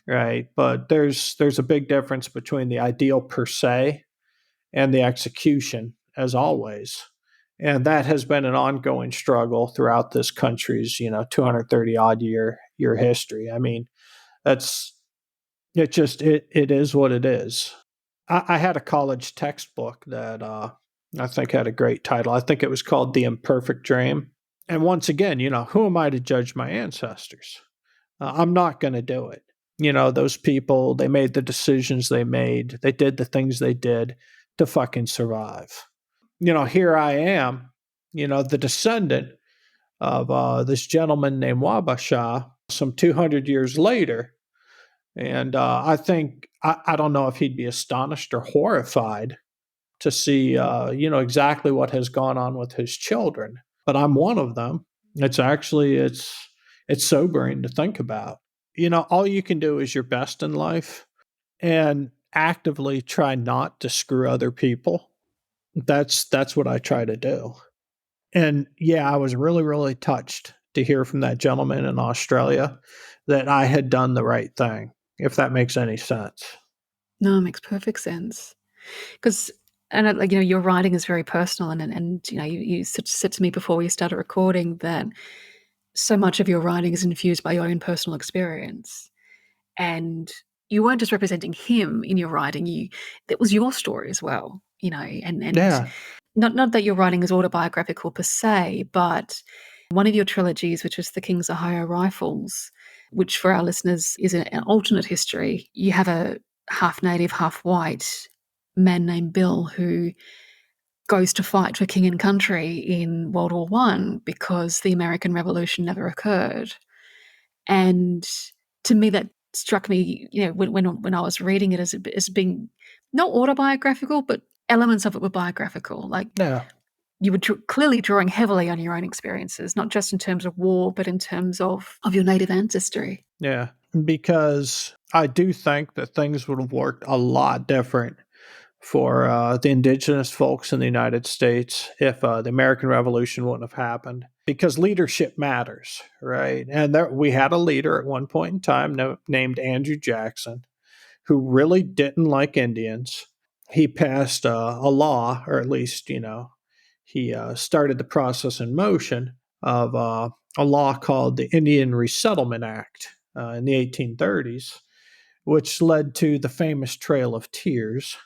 right? But there's a big difference between the ideal per se and the execution, as always. And that has been an ongoing struggle throughout this country's, 230 odd year history. I mean, that's it is what it is. I had a college textbook that I think had a great title. I think it was called The Imperfect Dream. And once again, who am I to judge my ancestors? I'm not going to do it. Those people, they made the decisions they made, they did the things they did to fucking survive. Here I am, the descendant of this gentleman named Wabasha some 200 years later. And I don't know if he'd be astonished or horrified to see, exactly what has gone on with his children. But I'm one of them. It's sobering to think about. All you can do is your best in life and actively try not to screw other people. That's what I try to do. And yeah, I was really, really touched to hear from that gentleman in Australia that I had done the right thing, if that makes any sense. No, it makes perfect sense. Because, and like, your writing is very personal, and you said to me before we started recording that so much of your writing is infused by your own personal experience. And you weren't just representing him in your writing, that was your story as well, and Yeah. not that your writing is autobiographical per se, but one of your trilogies, which is The King's Ohio Rifles, which for our listeners is an alternate history. You have a half native, half white man named Bill who goes to fight for king and country in World War One because the American Revolution never occurred. And to me, that struck me, when I was reading it as being not autobiographical, but elements of it were biographical. Like Yeah. you were clearly drawing heavily on your own experiences, not just in terms of war, but in terms of your native ancestry. Yeah. Because I do think that things would have worked a lot different for the indigenous folks in the United States if the American Revolution wouldn't have happened. Because leadership matters, right? And we had a leader at one point in time named Andrew Jackson who really didn't like Indians. He passed a law, or at least, he started the process in motion of a law called the Indian Resettlement Act in the 1830s, which led to the famous Trail of Tears,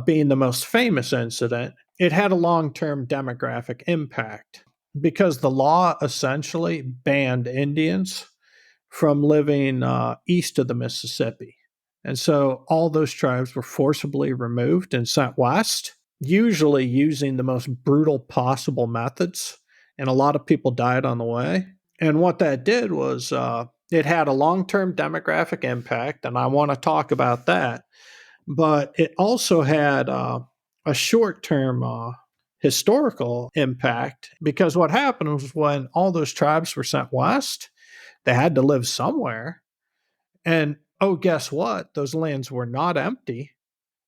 being the most famous incident. It had a long-term demographic impact because the law essentially banned Indians from living east of the Mississippi. And so all those tribes were forcibly removed and sent west, usually using the most brutal possible methods. And a lot of people died on the way. And what that did was it had a long term demographic impact, and I want to talk about that. But it also had a short term historical impact because what happened was when all those tribes were sent west, they had to live somewhere. And oh, guess what? Those lands were not empty.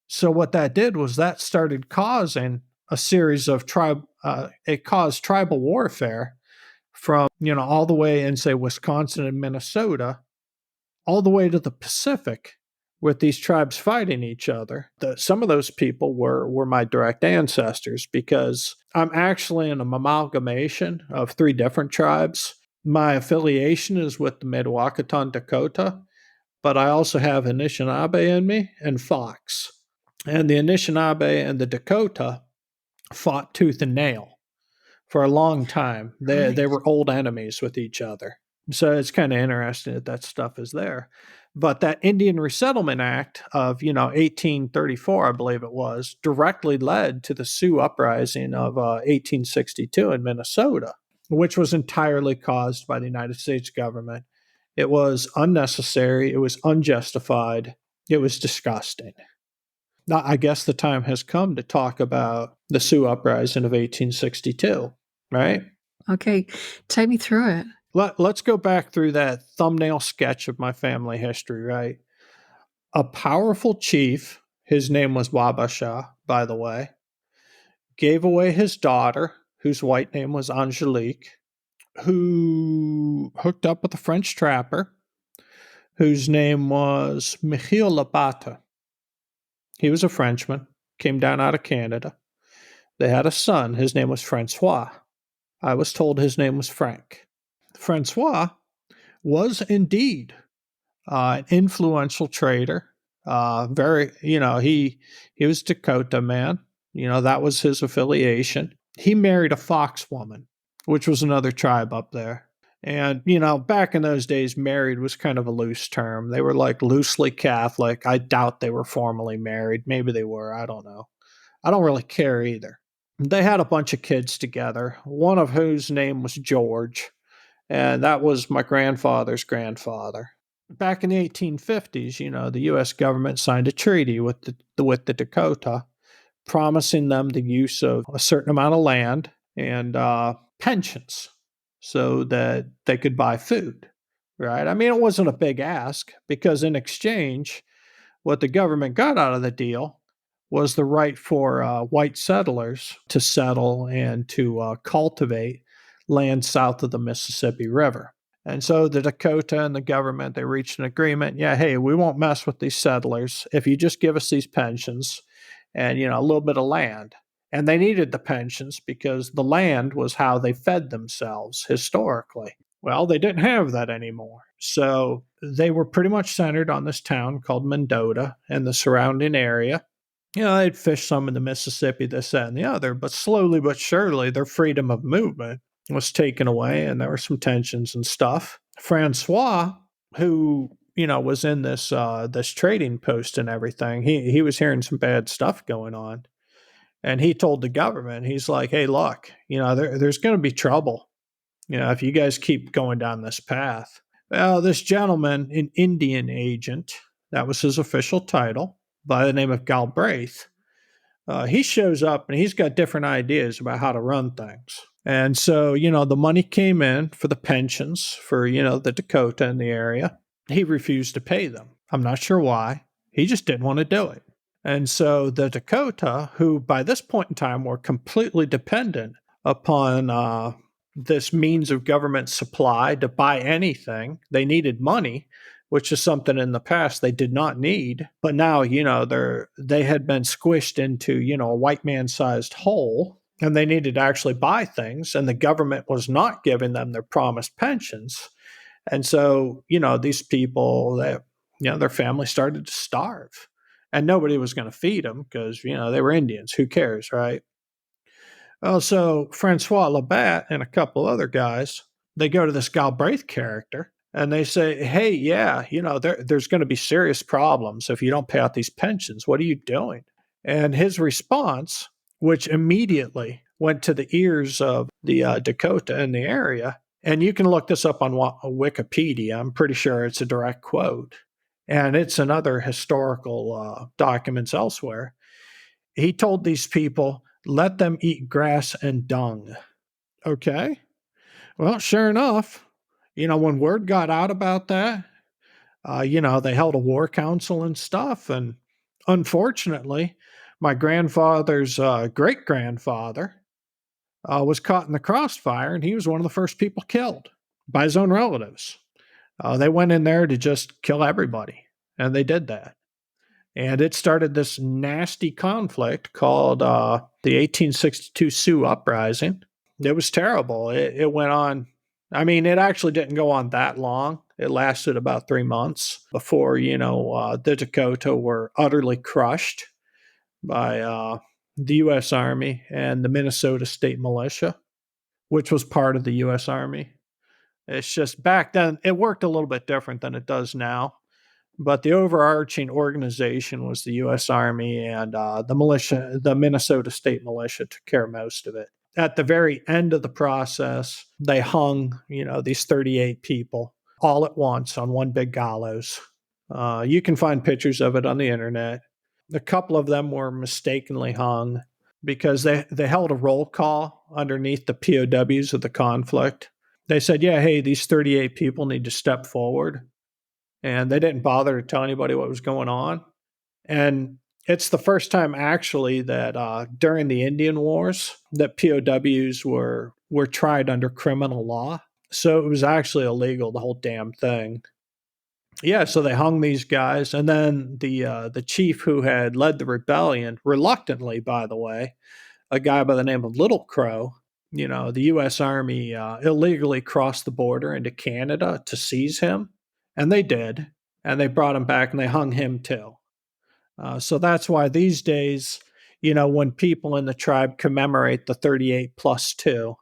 So what that did was that started causing a series of it caused tribal warfare from, all the way in, say, Wisconsin and Minnesota, all the way to the Pacific, with these tribes fighting each other. Some of those people were my direct ancestors because I'm actually an amalgamation of 3 different tribes. My affiliation is with the Mendota Dakota, but I also have Anishinaabe in me and Fox. And the Anishinaabe and the Dakota fought tooth and nail for a long time. They were old enemies with each other. So it's kind of interesting that stuff is there. But that Indian Resettlement Act of 1834, I believe it was, directly led to the Sioux uprising of 1862 in Minnesota, which was entirely caused by the United States government. It was unnecessary. It was unjustified. It was disgusting. Now, I guess the time has come to talk about the Sioux uprising of 1862, right? Okay, take me through it. Let's go back through that thumbnail sketch of my family history, right? A powerful chief, his name was Wabasha, by the way, gave away his daughter, whose white name was Angelique, who hooked up with a French trapper, whose name was Michiel Labate. He was a Frenchman, came down out of Canada. They had a son. His name was Francois. I was told his name was Frank. Francois was indeed an influential trader. Very, he was Dakota man. That was his affiliation. He married a Fox woman, which was another tribe up there. And, back in those days, married was kind of a loose term. They were like loosely Catholic. I doubt they were formally married. Maybe they were. I don't know. I don't really care either. They had a bunch of kids together, one of whose name was George, and that was my grandfather's grandfather. Back in the 1850s, the U.S. government signed a treaty with the Dakota, promising them the use of a certain amount of land and pensions so that they could buy food, right? I mean, it wasn't a big ask because in exchange, what the government got out of the deal was the right for white settlers to settle and to cultivate land south of the Mississippi River. And so the Dakota and the government, they reached an agreement. Yeah, hey, we won't mess with these settlers if you just give us these pensions and, a little bit of land. And they needed the pensions because the land was how they fed themselves historically. Well, they didn't have that anymore. So they were pretty much centered on this town called Mendota and the surrounding area. They'd fish some in the Mississippi, this, that, and the other, but slowly but surely their freedom of movement was taken away and there were some tensions and stuff. Francois, who, was in this trading post and everything, he was hearing some bad stuff going on. And he told the government, he's like, hey, look, there's going to be trouble, if you guys keep going down this path. Well, this gentleman, an Indian agent, that was his official title, by the name of Galbraith, he shows up and he's got different ideas about how to run things. And so, the money came in for the pensions for, the Dakota in the area. He refused to pay them. I'm not sure why. He just didn't want to do it. And so the Dakota, who by this point in time were completely dependent upon this means of government supply to buy anything, they needed money, which is something in the past they did not need. But now, they had been squished into, a white man-sized hole, and they needed to actually buy things, and the government was not giving them their promised pensions. And so, these people, their family started to starve. And nobody was going to feed them because, they were Indians. Who cares, right? Well, so Francois Labatt and a couple other guys, they go to this Galbraith character and they say, hey, yeah, there's going to be serious problems if you don't pay out these pensions. What are you doing? And his response, which immediately went to the ears of the Dakota in the area, and you can look this up on Wikipedia. I'm pretty sure it's a direct quote. And it's in other historical documents elsewhere. He told these people, let them eat grass and dung. Okay. Well, sure enough, when word got out about that, they held a war council and stuff. And unfortunately, my grandfather's great grandfather was caught in the crossfire, and he was one of the first people killed by his own relatives. They went in there to just kill everybody, and they did that. And it started this nasty conflict called the 1862 Sioux Uprising. It was terrible. It went on. I mean, it actually didn't go on that long. It lasted about 3 months before, the Dakota were utterly crushed by the U.S. Army and the Minnesota State Militia, which was part of the U.S. Army. It's just back then, it worked a little bit different than it does now. But the overarching organization was the U.S. Army, and the militia, the Minnesota State Militia, took care of most of it. At the very end of the process, they hung, these 38 people all at once on one big gallows. You can find pictures of it on the internet. A couple of them were mistakenly hung because they held a roll call underneath the POWs of the conflict. They said, yeah, hey, these 38 people need to step forward. And they didn't bother to tell anybody what was going on. And it's the first time actually that during the Indian Wars that POWs were tried under criminal law. So it was actually illegal, the whole damn thing. Yeah, so they hung these guys, and then the chief who had led the rebellion, reluctantly, by the way, a guy by the name of Little Crow, the U.S. Army illegally crossed the border into Canada to seize him. And they did. And they brought him back and they hung him too. So that's why these days, when people in the tribe commemorate the 38 plus 2,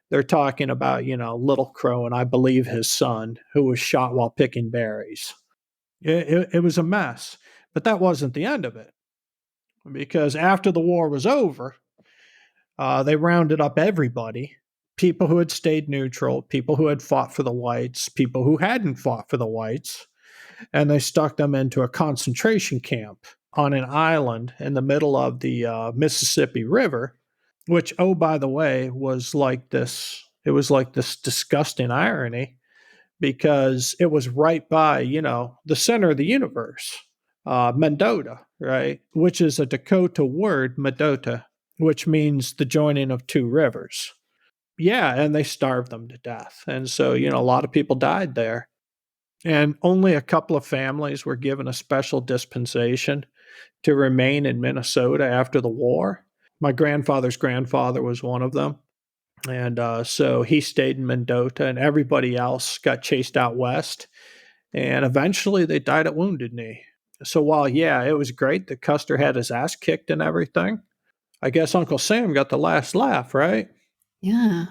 they're talking about, Little Crow and I believe his son, who was shot while picking berries. It was a mess. But that wasn't the end of it. Because after the war was over, they rounded up everybody. People who had stayed neutral, people who had fought for the whites, people who hadn't fought for the whites, and they stuck them into a concentration camp on an island in the middle of the Mississippi River, which, oh, by the way, was like this. It was like this disgusting irony because it was right by, the center of the universe, Mendota, right, which is a Dakota word, Mendota, which means the joining of two rivers. Yeah, and they starved them to death. And so, a lot of people died there. And only a couple of families were given a special dispensation to remain in Minnesota after the war. My grandfather's grandfather was one of them. And so he stayed in Mendota, and everybody else got chased out west. And eventually they died at Wounded Knee. So while, yeah, it was great that Custer had his ass kicked and everything, I guess Uncle Sam got the last laugh, right? Yeah.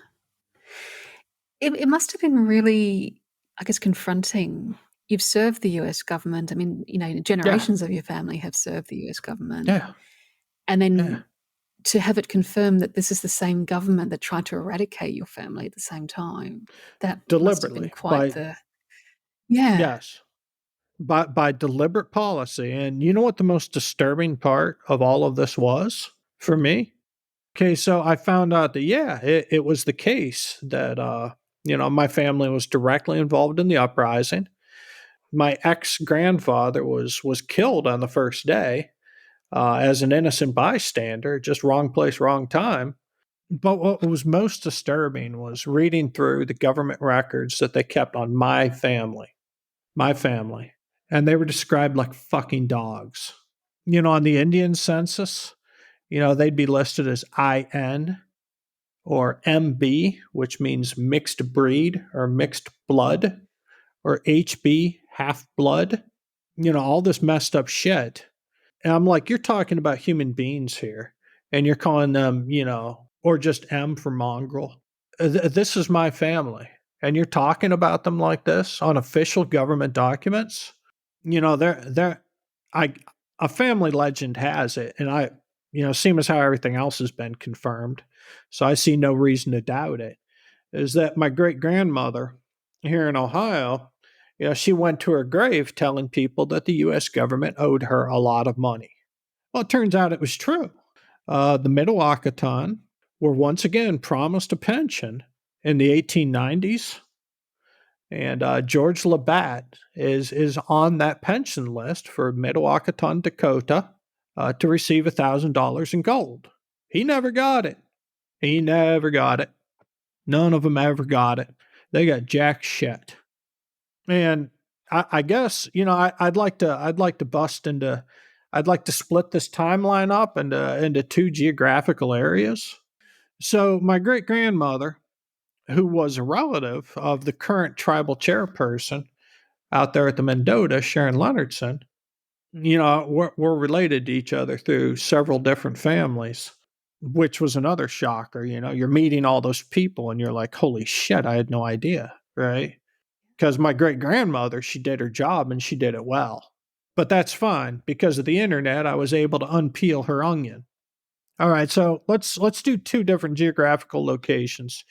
It must have been really, I guess, confronting, you've served the US government. I mean, Yeah, generations of your family have served the US government. yeah, And yeah. then to have it confirmed that this is the same government that tried to eradicate your family at the same time, that must have been Deliberately quite by the yeah. yes, by deliberate policy. And you know what the most disturbing part of all of this was for me? Okay, so I found out that yeah, it was the case that my family was directly involved in the uprising. My ex grandfather was killed on the first day as an innocent bystander, just wrong place, wrong time. But what was most disturbing was reading through the government records that they kept on my family, and they were described like fucking dogs. On the Indian census, they'd be listed as IN or MB, which means mixed breed or mixed blood, or HB, half blood, all this messed up shit. And I'm like, you're talking about human beings here, and you're calling them, or just M for mongrel. This is my family, and you're talking about them like this on official government documents. They're, I, a family legend has it, and same as how everything else has been confirmed. So I see no reason to doubt it. Is that my great grandmother here in Ohio? She went to her grave telling people that the U.S. government owed her a lot of money. Well, it turns out it was true. The Mdewakanton were once again promised a pension in the 1890s, and George Labatt is on that pension list for Mdewakanton, Dakota, to receive $1,000 in gold. He never got it. He never got it. None of them ever got it. They got jack shit. And I guess I'd like to split this timeline up into two geographical areas. So my great grandmother, who was a relative of the current tribal chairperson out there at the Mendota, Sharon Leonardson, we're related to each other through several different families, which was another shocker. You're meeting all those people and you're like, holy shit, I had no idea, right? Because my great grandmother, she did her job and she did it well. But that's fine. Because of the internet, I was able to unpeel her onion. All right, so let's do two different geographical locations,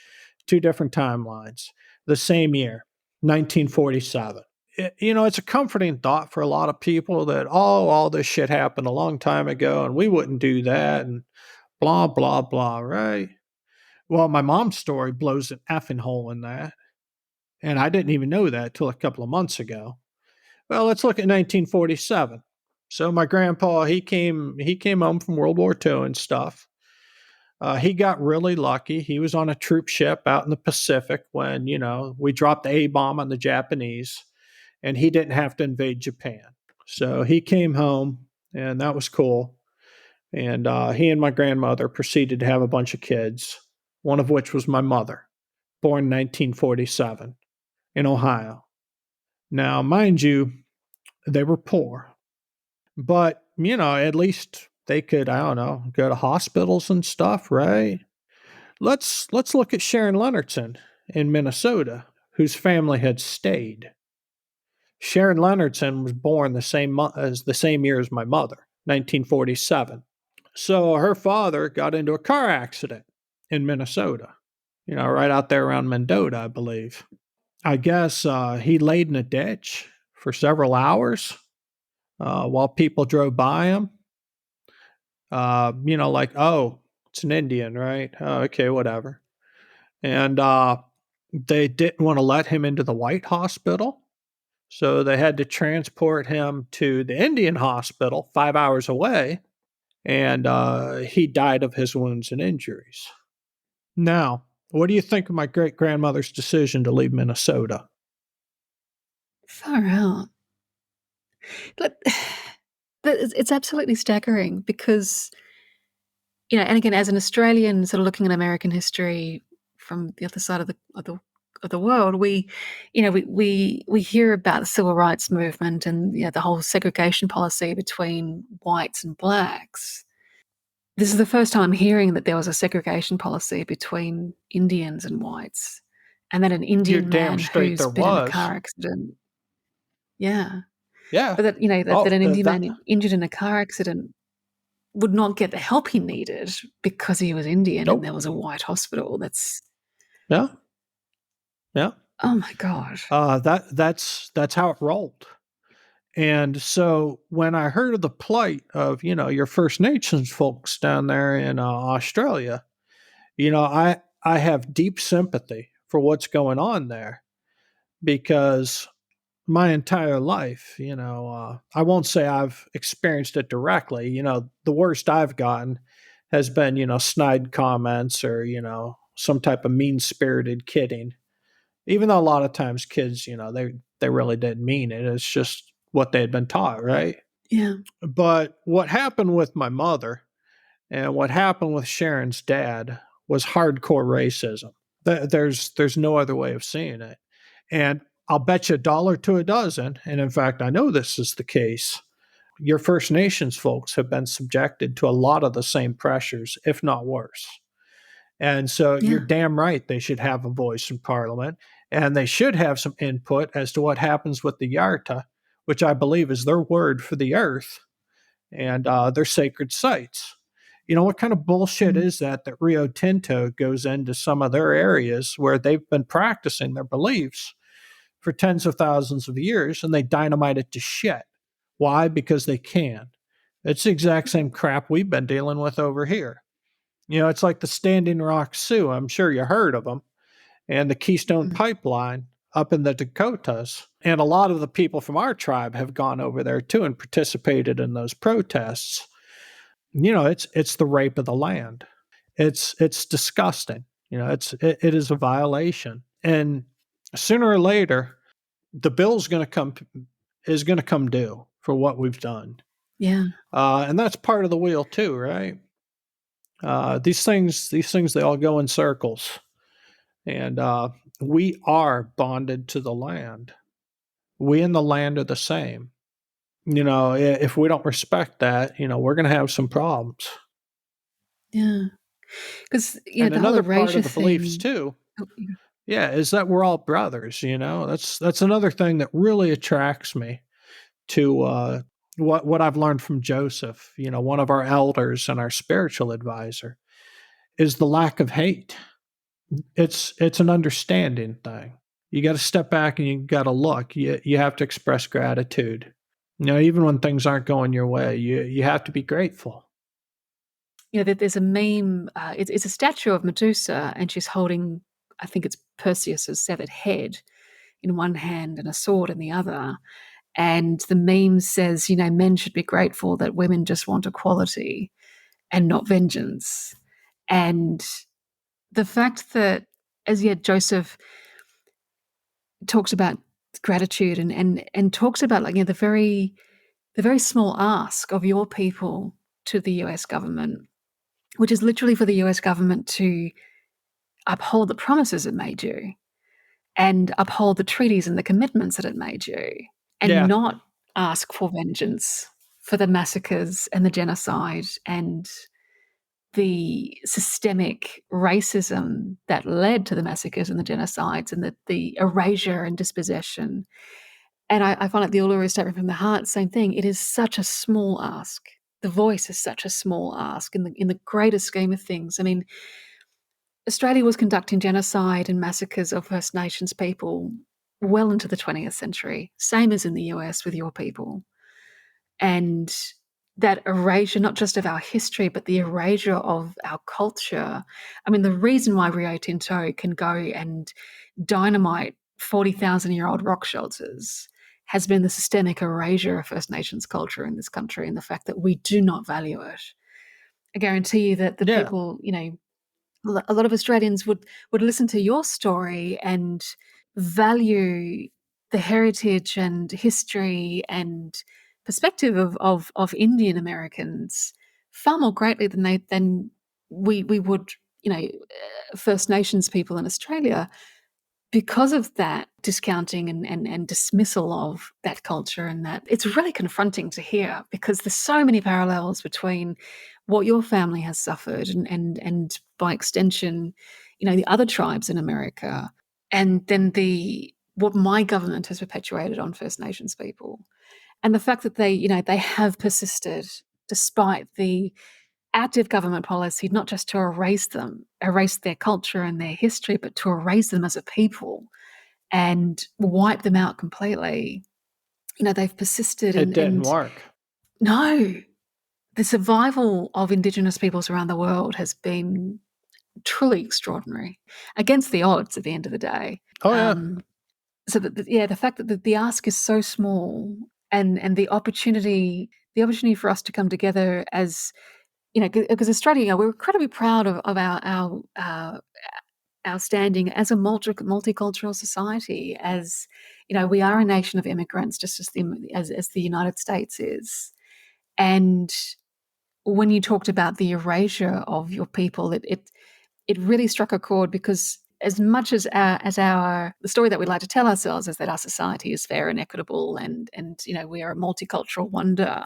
two different timelines, the same year, 1947. It's a comforting thought for a lot of people that all this shit happened a long time ago and we wouldn't do that and blah blah blah, right? Well, my mom's story blows an effing hole in that. And I didn't even know that till a couple of months ago. Well, let's look at 1947. So my grandpa, he came home from World War II and stuff. He got really lucky. He was on a troop ship out in the Pacific when we dropped the A bomb on the Japanese, and he didn't have to invade Japan. So he came home, and that was cool. And he and my grandmother proceeded to have a bunch of kids, one of which was my mother, born 1947 in Ohio. Now, mind you, they were poor, but at least they could, I don't know, go to hospitals and stuff, right? Let's look at Sharon Leonardson in Minnesota, whose family had stayed. Sharon Leonardson was born the same year as my mother, 1947. So her father got into a car accident in Minnesota, right out there around Mendota, I believe. I guess he laid in a ditch for several hours while people drove by him. Like, oh, it's an Indian, right? Oh, okay, whatever. And they didn't want to let him into the white hospital. So they had to transport him to the Indian hospital 5 hours away. And he died of his wounds and injuries. Now, what do you think of my great grandmother's decision to leave Minnesota? Far out. But it's absolutely staggering because, and again, as an Australian, sort of looking at American history from the other side of the world, we hear about the civil rights movement and the whole segregation policy between whites and blacks. This is the first time I'm hearing that there was a segregation policy between Indians and whites, and that an You're Indian damn man straight who's there been in a was. car accident. Yeah. Yeah. But that, that Oh, an Indian that man injured in a car accident would not get the help he needed because he was Indian and there nope. was a white hospital. Yeah. Yeah. Oh my God. That's how it rolled. And so when I heard of the plight of, your First Nations folks down there in Australia, I have deep sympathy for what's going on there because my entire life, I won't say I've experienced it directly. The worst I've gotten has been, snide comments or, some type of mean spirited kidding. Even though a lot of times kids, they really didn't mean it. It's just what they had been taught, right? Yeah. But what happened with my mother and what happened with Sharon's dad was hardcore racism. There's no other way of seeing it. And I'll bet you a dollar to a dozen, and in fact, I know this is the case. Your First Nations folks have been subjected to a lot of the same pressures, if not worse. And so you're Yeah. damn right they should have a voice in Parliament, and they should have some input as to what happens with the Yarta, which I believe is their word for the earth and their sacred sites. What kind of bullshit Mm. is that Rio Tinto goes into some of their areas where they've been practicing their beliefs for tens of thousands of years and they dynamite it to shit? Why? Because they can. It's the exact same crap we've been dealing with over here. It's like the Standing Rock Sioux. I'm sure you heard of them, and the Keystone Mm. Pipeline up in the Dakotas. And a lot of the people from our tribe have gone over there too and participated in those protests. It's the rape of the land. It's disgusting. It is a violation. And sooner or later, the bill's going to come is going to come due for what we've done. Yeah. And that's part of the wheel too, right? These things, they all go in circles, and we are bonded to the land. We and the land are the same. If we don't respect that, we're going to have some problems. Yeah. Because, And the whole another part erasure of the beliefs thing. too, Oh, yeah. yeah, is that we're all brothers. That's another thing that really attracts me to what I've learned from Joseph. One of our elders and our spiritual advisor is the lack of hate. It's an understanding thing. You got to step back and you got to look. You have to express gratitude. Even when things aren't going your way, you have to be grateful. There's a meme. It's a statue of Medusa, and she's holding, I think it's Perseus's severed head in one hand and a sword in the other. And the meme says, men should be grateful that women just want equality and not vengeance. And the fact that, as yet, Joseph talks about gratitude and talks about, like, the very small ask of your people to the US government, which is literally for the US government to uphold the promises it made you and uphold the treaties and the commitments that it made you, and Yeah, not ask for vengeance for the massacres and the genocide and the systemic racism that led to the massacres and the genocides and the erasure and dispossession. And I find like the Uluru Statement from the Heart, same thing. It is such a small ask. The voice is such a small ask in the greater scheme of things. I mean, Australia was conducting genocide and massacres of First Nations people well into the 20th century, same as in the US with your people. And that erasure, not just of our history, but the erasure of our culture. I mean, the reason why Rio Tinto can go and dynamite 40,000-year-old rock shelters has been the systemic erasure of First Nations culture in this country and the fact that we do not value it. I guarantee you that the yeah, people, a lot of Australians would listen to your story and value the heritage and history and perspective of Indian Americans far more greatly than we would, First Nations people in Australia, because of that discounting and dismissal of that culture. And that it's really confronting to hear, because there's so many parallels between what your family has suffered and by extension, the other tribes in America, and then the what my government has perpetuated on First Nations people. And the fact that they have persisted despite the active government policy, not just to erase their culture and their history, but to erase them as a people and wipe them out completely. They've persisted It didn't and work. no, the survival of Indigenous peoples around the world has been truly extraordinary, against the odds at the end of the day. Oh, yeah. So the fact that the ask is so small and the opportunity for us to come together as, because Australia, we're incredibly proud of our standing as a multicultural society, as we are a nation of immigrants, just as the United States is. And when you talked about the erasure of your people, it really struck a chord, because as much as the story that we like to tell ourselves is that our society is fair and equitable, and we are a multicultural wonder,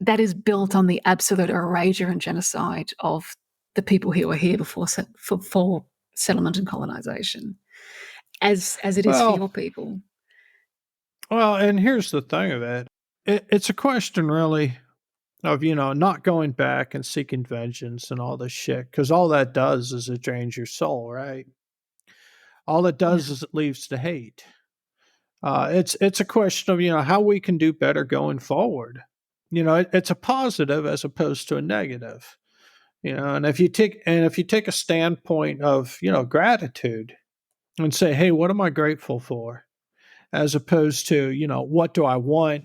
that is built on the absolute erasure and genocide of the people who were here before settlement and colonization, as it is for your people. Well, and here's the thing of it. It's a question really of, not going back and seeking vengeance and all this shit, because all that does is it drains your soul, right? All it does is it leads to hate. It's a question of, how we can do better going forward. It's a positive as opposed to a negative. And if you take a standpoint of, gratitude and say, hey, what am I grateful for? As opposed to, what do I want?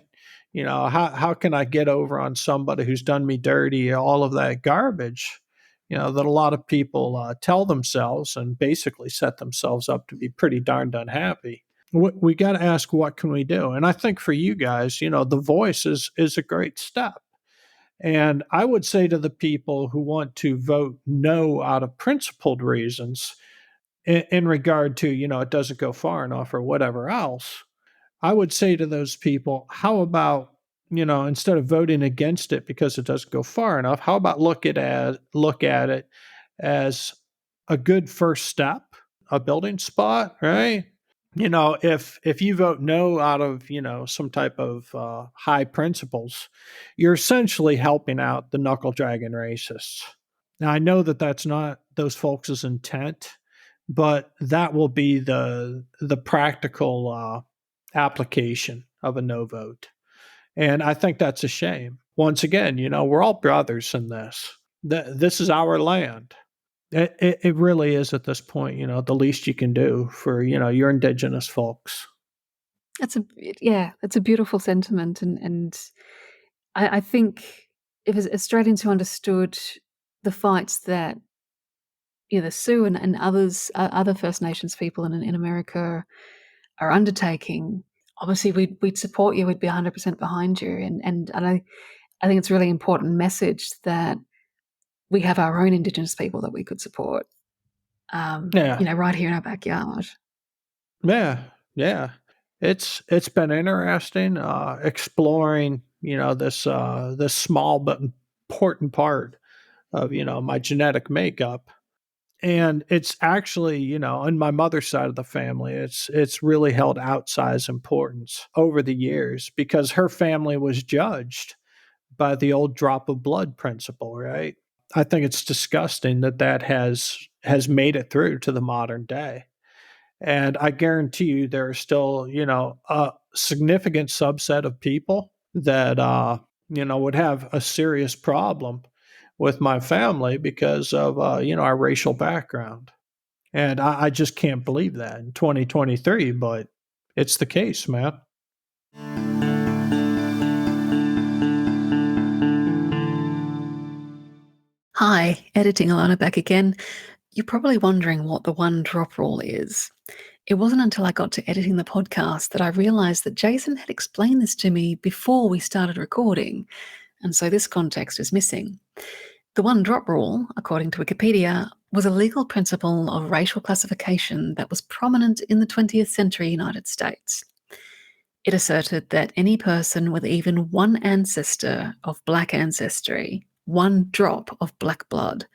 How can I get over on somebody who's done me dirty? All of that garbage, that a lot of people tell themselves and basically set themselves up to be pretty darned unhappy. We got to ask, what can we do? And I think for you guys, the voice is a great step. And I would say to the people who want to vote no out of principled reasons, in regard to, it doesn't go far enough or whatever else, I would say to those people, how about, instead of voting against it because it doesn't go far enough, how about look at it as a good first step, a building spot, right? If you vote no out of, some type of high principles, you're essentially helping out the knuckle dragging racists. Now, I know that that's not those folks' intent, but that will be the practical application of a no vote. And I think that's a shame. Once again, we're all brothers in this. This is our land. It really is at this point, the least you can do for, your Indigenous folks. It's a beautiful sentiment. And I think if Australians who understood the fights that the Sioux and other First Nations people in America are undertaking, obviously we'd support you. We'd be 100% behind you. And I think it's a really important message that we have our own Indigenous people that we could support. Right here in our backyard. Yeah. It's been interesting exploring, this small but important part of, my genetic makeup. And it's actually, on my mother's side of the family, it's really held outsized importance over the years because her family was judged by the old drop of blood principle, right? I think it's disgusting that has made it through to the modern day. And I guarantee you there are still, a significant subset of people that would have a serious problem with my family because of our racial background. And I just can't believe that in 2023, but it's the case, man. Hi, editing Alana back again. You're probably wondering what the one drop rule is. It wasn't until I got to editing the podcast that I realized that Jason had explained this to me before we started recording, and so this context is missing. The one drop rule, according to Wikipedia, was a legal principle of racial classification that was prominent in the 20th century United States. It asserted that any person with even one ancestor of black ancestry, one drop of black blood,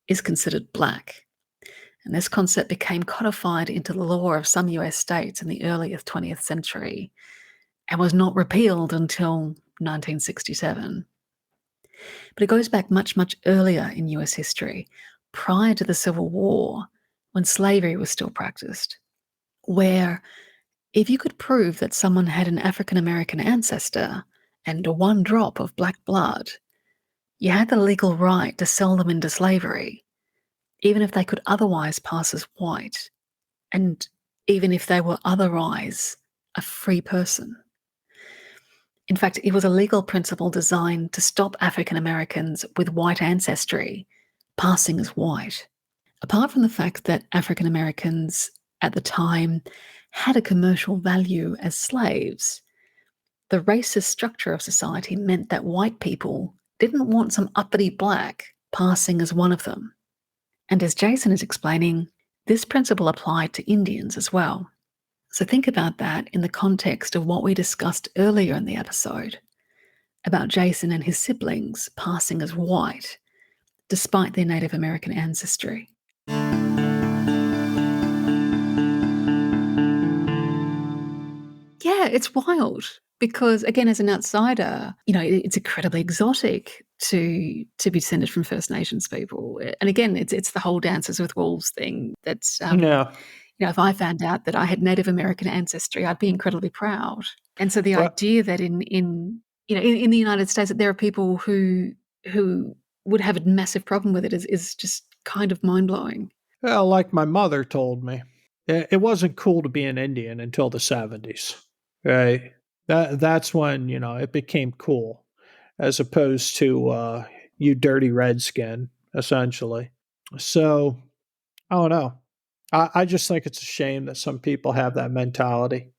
is considered black. And this concept became codified into the law of some US states in the early 20th century and was not repealed until 1967. But it goes back much, much earlier in US history, prior to the Civil War, when slavery was still practiced, where if you could prove that someone had an African American ancestor and one drop of black blood, you had the legal right to sell them into slavery, even if they could otherwise pass as white, and even if they were otherwise a free person. In fact, it was a legal principle designed to stop African Americans with white ancestry passing as white. Apart from the fact that African Americans at the time had a commercial value as slaves, the racist structure of society meant that white people didn't want some uppity black passing as one of them. And as Jason is explaining, this principle applied to Indians as well. So think about that in the context of what we discussed earlier in the episode about Jason and his siblings passing as white, despite their Native American ancestry. Yeah, it's wild because, again, as an outsider, it's incredibly exotic to be descended from First Nations people. And again, it's the whole dances with wolves thing. That's Yeah. if I found out that I had Native American ancestry, I'd be incredibly proud. And so the Well, idea that in the United States that there are people who would have a massive problem with it is just kind of mind blowing. well, like my mother told me, it wasn't cool to be an Indian until the 70s, right? That's when, it became cool as opposed to you dirty redskin, essentially. So, I don't know. I just think it's a shame that some people have that mentality.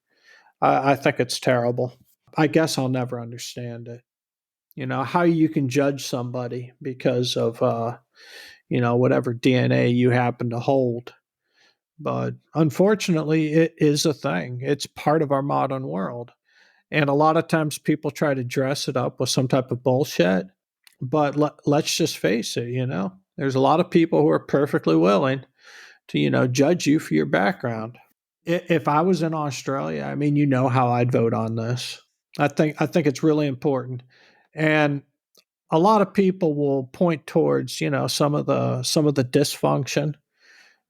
I think it's terrible. I guess I'll never understand it. How you can judge somebody because of, whatever DNA you happen to hold. But unfortunately, it is a thing. It's part of our modern world. And a lot of times people try to dress it up with some type of bullshit. But let's just face it, there's a lot of people who are perfectly willing to, judge you for your background. If I was in Australia, I mean, how I'd vote on this. I think it's really important. And a lot of people will point towards, some of the dysfunction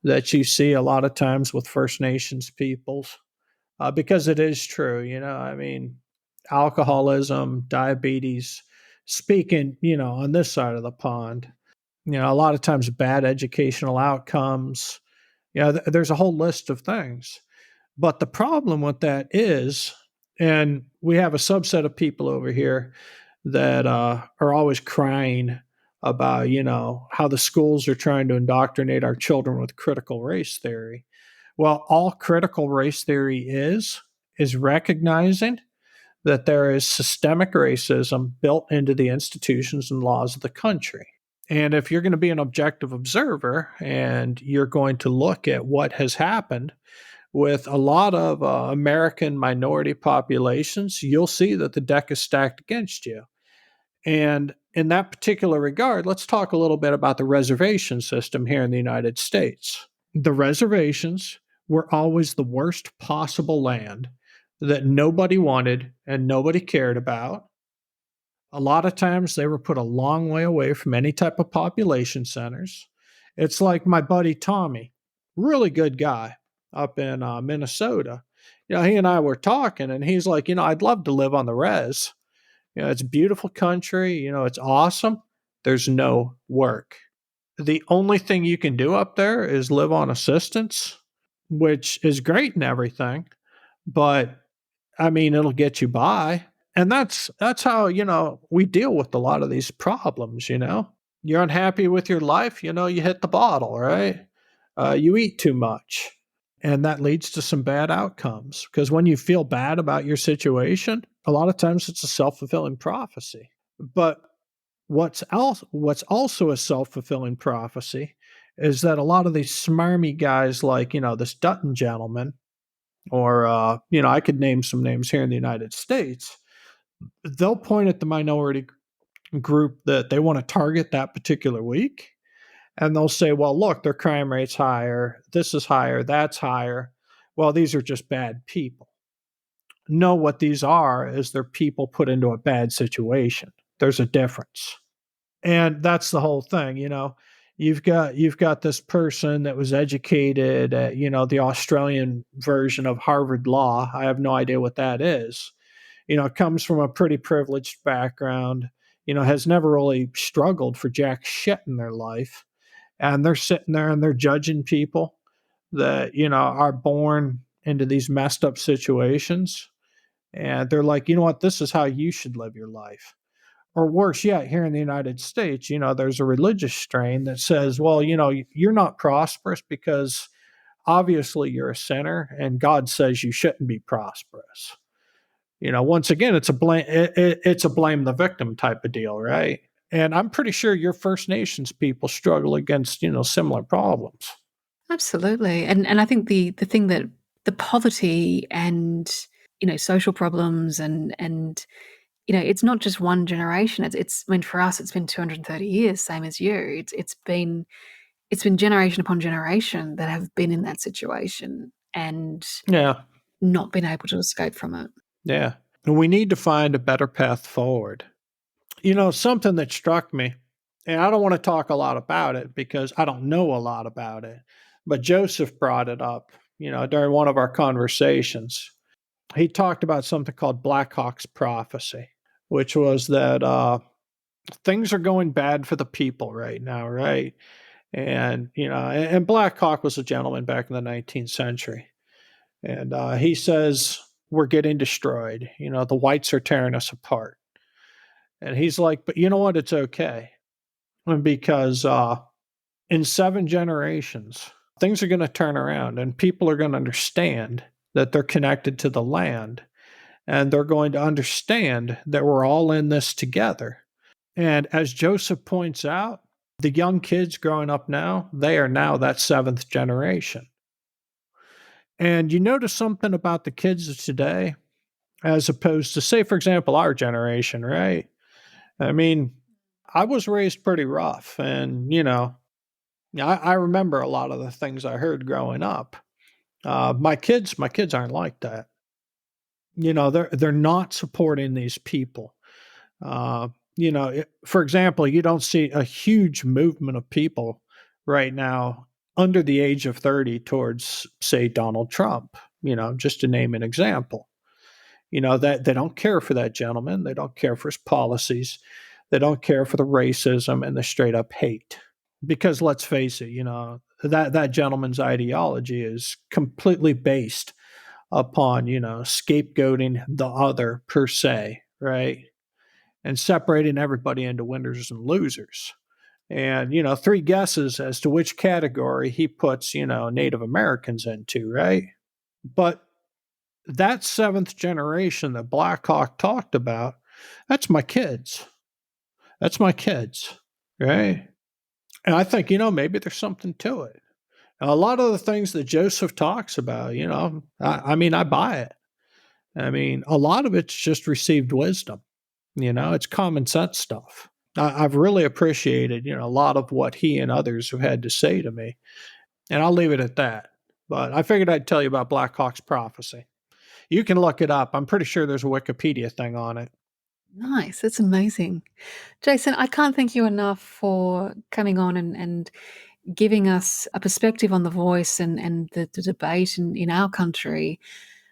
that you see a lot of times with First Nations peoples, because it is true. I mean, alcoholism, diabetes, speaking, on this side of the pond, a lot of times bad educational outcomes. There's a whole list of things. But the problem with that is, and we have a subset of people over here that are always crying about, how the schools are trying to indoctrinate our children with critical race theory. Well, all critical race theory is recognizing that there is systemic racism built into the institutions and laws of the country. And if you're going to be an objective observer and you're going to look at what has happened with a lot of American minority populations, you'll see that the deck is stacked against you. And in that particular regard, let's talk a little bit about the reservation system here in the United States. The reservations were always the worst possible land that nobody wanted and nobody cared about. A lot of times they were put a long way away from any type of population centers. It's like my buddy Tommy, really good guy up in Minnesota. He and I were talking, and he's like, I'd love to live on the res. It's a beautiful country. It's awesome. There's no work. The only thing you can do up there is live on assistance, which is great and everything, but I mean, it'll get you by. And that's how, we deal with a lot of these problems. You're unhappy with your life, you hit the bottle, right? You eat too much. And that leads to some bad outcomes because when you feel bad about your situation, a lot of times it's a self-fulfilling prophecy. But what's also a self-fulfilling prophecy is that a lot of these smarmy guys like, this Dutton gentleman, or, I could name some names here in the United States, they'll point at the minority group that they want to target that particular week. And they'll say, well, look, their crime rate's higher. This is higher. That's higher. Well, these are just bad people. No, what these are is they're people put into a bad situation. There's a difference. And that's the whole thing, You've got this person that was educated at, the Australian version of Harvard Law. I have no idea what that is. Comes from a pretty privileged background, has never really struggled for jack shit in their life. And they're sitting there and they're judging people that, are born into these messed up situations. And they're like, you know what, this is how you should live your life. Or worse yet, here in the United States, there's a religious strain that says, well, you're not prosperous because obviously you're a sinner and God says you shouldn't be prosperous. Once again, it's a blame the victim type of deal, right? And I'm pretty sure your First Nations people struggle against, similar problems. Absolutely. And I think the thing that the poverty and, social problems and it's not just one generation. I mean, for us, it's been 230 years, same as you. It's been generation upon generation that have been in that situation and Yeah. not been able to escape from it. Yeah. And we need to find a better path forward. Something that struck me, and I don't want to talk a lot about it because I don't know a lot about it, but Joseph brought it up, during one of our conversations. He talked about something called Black Hawk's prophecy, which was that things are going bad for the people right now, right? And Black Hawk was a gentleman back in the 19th century. And he says, we're getting destroyed. The whites are tearing us apart. And he's like, but you know what? It's okay. Because in 7 generations, things are going to turn around and people are going to understand that they're connected to the land. And they're going to understand that we're all in this together. And as Joseph points out, the young kids growing up now, they are now that 7th generation. And you notice something about the kids of today, as opposed to, say, for example, our generation, right? I mean, I was raised pretty rough, and I remember a lot of the things I heard growing up. My kids aren't like that. They're not supporting these people. For example, you don't see a huge movement of people right now under the age of 30 towards, say, Donald Trump. Just to name an example. That they don't care for that gentleman. They don't care for his policies. They don't care for the racism and the straight up hate. Because let's face it, that gentleman's ideology is completely based upon, scapegoating the other per se, right? And separating everybody into winners and losers. And, 3 guesses as to which category he puts, Native Americans into, right? But that 7th generation that Black Hawk talked about, that's my kids. That's my kids, right? And I think, maybe there's something to it. A lot of the things that Joseph talks about, I mean, I buy it. I mean, a lot of it's just received wisdom. It's common sense stuff. I've really appreciated, a lot of what he and others have had to say to me. And I'll leave it at that. But I figured I'd tell you about Black Hawk's prophecy. You can look it up. I'm pretty sure there's a Wikipedia thing on it. Nice. That's amazing. Jason, I can't thank you enough for coming on and giving us a perspective on the voice and the debate in our country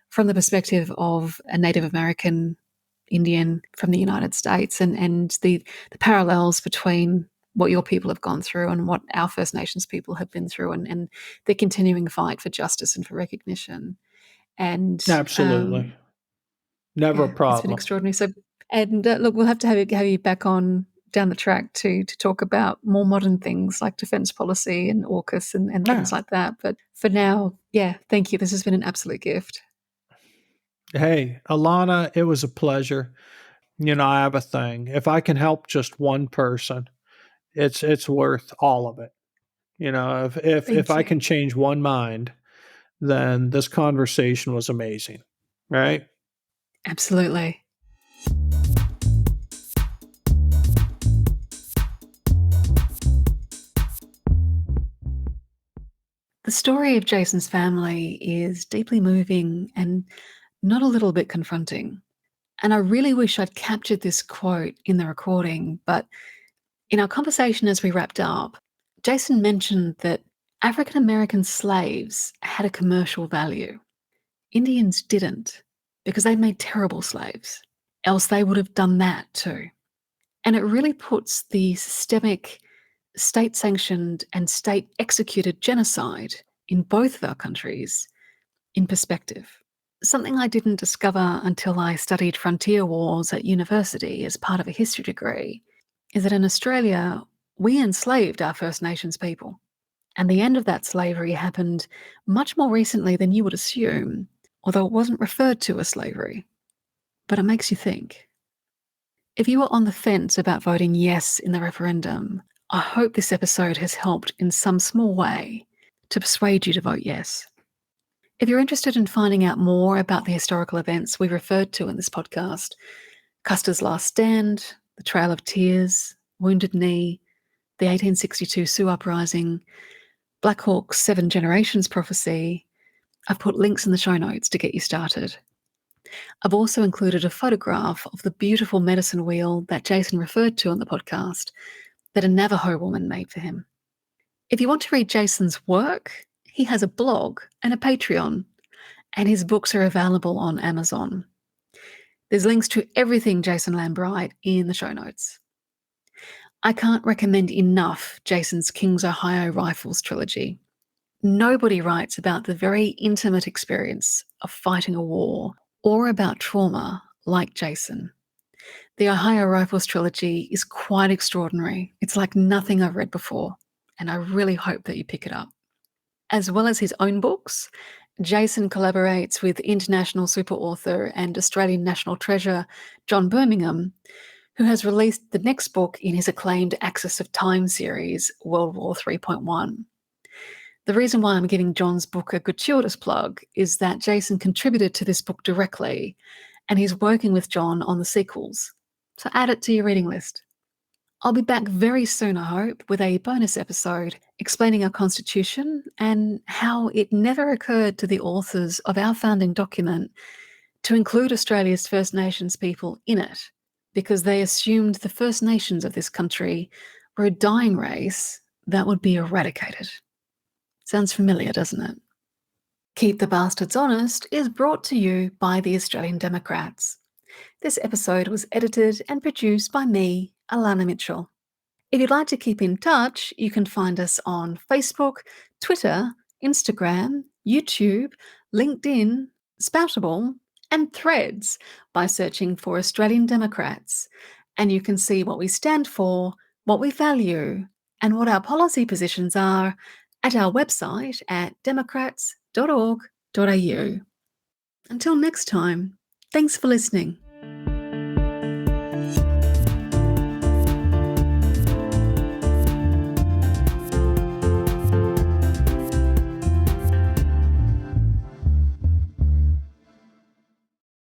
from the perspective of a Native American Indian from the United States and the parallels between what your people have gone through and what our First Nations people have been through and the continuing fight for justice and for recognition. And Absolutely. Never a yeah, it's been problem. extraordinary. So, and look, we'll have to have you back on down the track to talk about more modern things like defence policy and AUKUS and Yeah. things like that. But for now, yeah, thank you. This has been an absolute gift. Hey, Alana, it was a pleasure. I have a thing. If I can help just one person, it's worth all of it. If I Thank you. can change one mind, then this conversation was amazing. Right? Absolutely. The story of Jason's family is deeply moving and not a little bit confronting. And I really wish I'd captured this quote in the recording, but in our conversation as we wrapped up, Jason mentioned that African American slaves had a commercial value. Indians didn't, because they made terrible slaves. Else they would have done that too. And it really puts the systemic state-sanctioned and state-executed genocide in both of our countries in perspective. Something I didn't discover until I studied frontier wars at university as part of a history degree is that in Australia, we enslaved our First Nations people. And the end of that slavery happened much more recently than you would assume, although it wasn't referred to as slavery. But it makes you think. If you were on the fence about voting yes in the referendum, I hope this episode has helped in some small way to persuade you to vote yes. If you're interested in finding out more about the historical events we referred to in this podcast, Custer's Last Stand, the Trail of Tears, Wounded Knee, the 1862 Sioux Uprising, Black Hawk's 7 Generations Prophecy, I've put links in the show notes to get you started. I've also included a photograph of the beautiful medicine wheel that Jason referred to on the podcast that a Navajo woman made for him. If you want to read Jason's work, he has a blog and a Patreon, and his books are available on Amazon. There's links to everything Jason Lambright in the show notes. I can't recommend enough Jason's King's Ohio Rifles trilogy. Nobody writes about the very intimate experience of fighting a war or about trauma like Jason. The Ohio Rifles trilogy is quite extraordinary. It's like nothing I've read before, and I really hope that you pick it up. As well as his own books, Jason collaborates with international super author and Australian national treasure John Birmingham, who has released the next book in his acclaimed Axis of Time series, World War 3.1. The reason why I'm giving John's book a gratuitous plug is that Jason contributed to this book directly, and he's working with John on the sequels. So add it to your reading list. I'll be back very soon, I hope, with a bonus episode explaining our Constitution and how it never occurred to the authors of our founding document to include Australia's First Nations people in it, because they assumed the First Nations of this country were a dying race that would be eradicated. Sounds familiar, doesn't it? Keep the Bastards Honest is brought to you by the Australian Democrats. This episode was edited and produced by me, Alana Mitchell. If you'd like to keep in touch, you can find us on Facebook, Twitter, Instagram, YouTube, LinkedIn, Spoutable, and Threads by searching for Australian Democrats. And you can see what we stand for, what we value, and what our policy positions are at our website at democrats.org.au. Until next time, thanks for listening.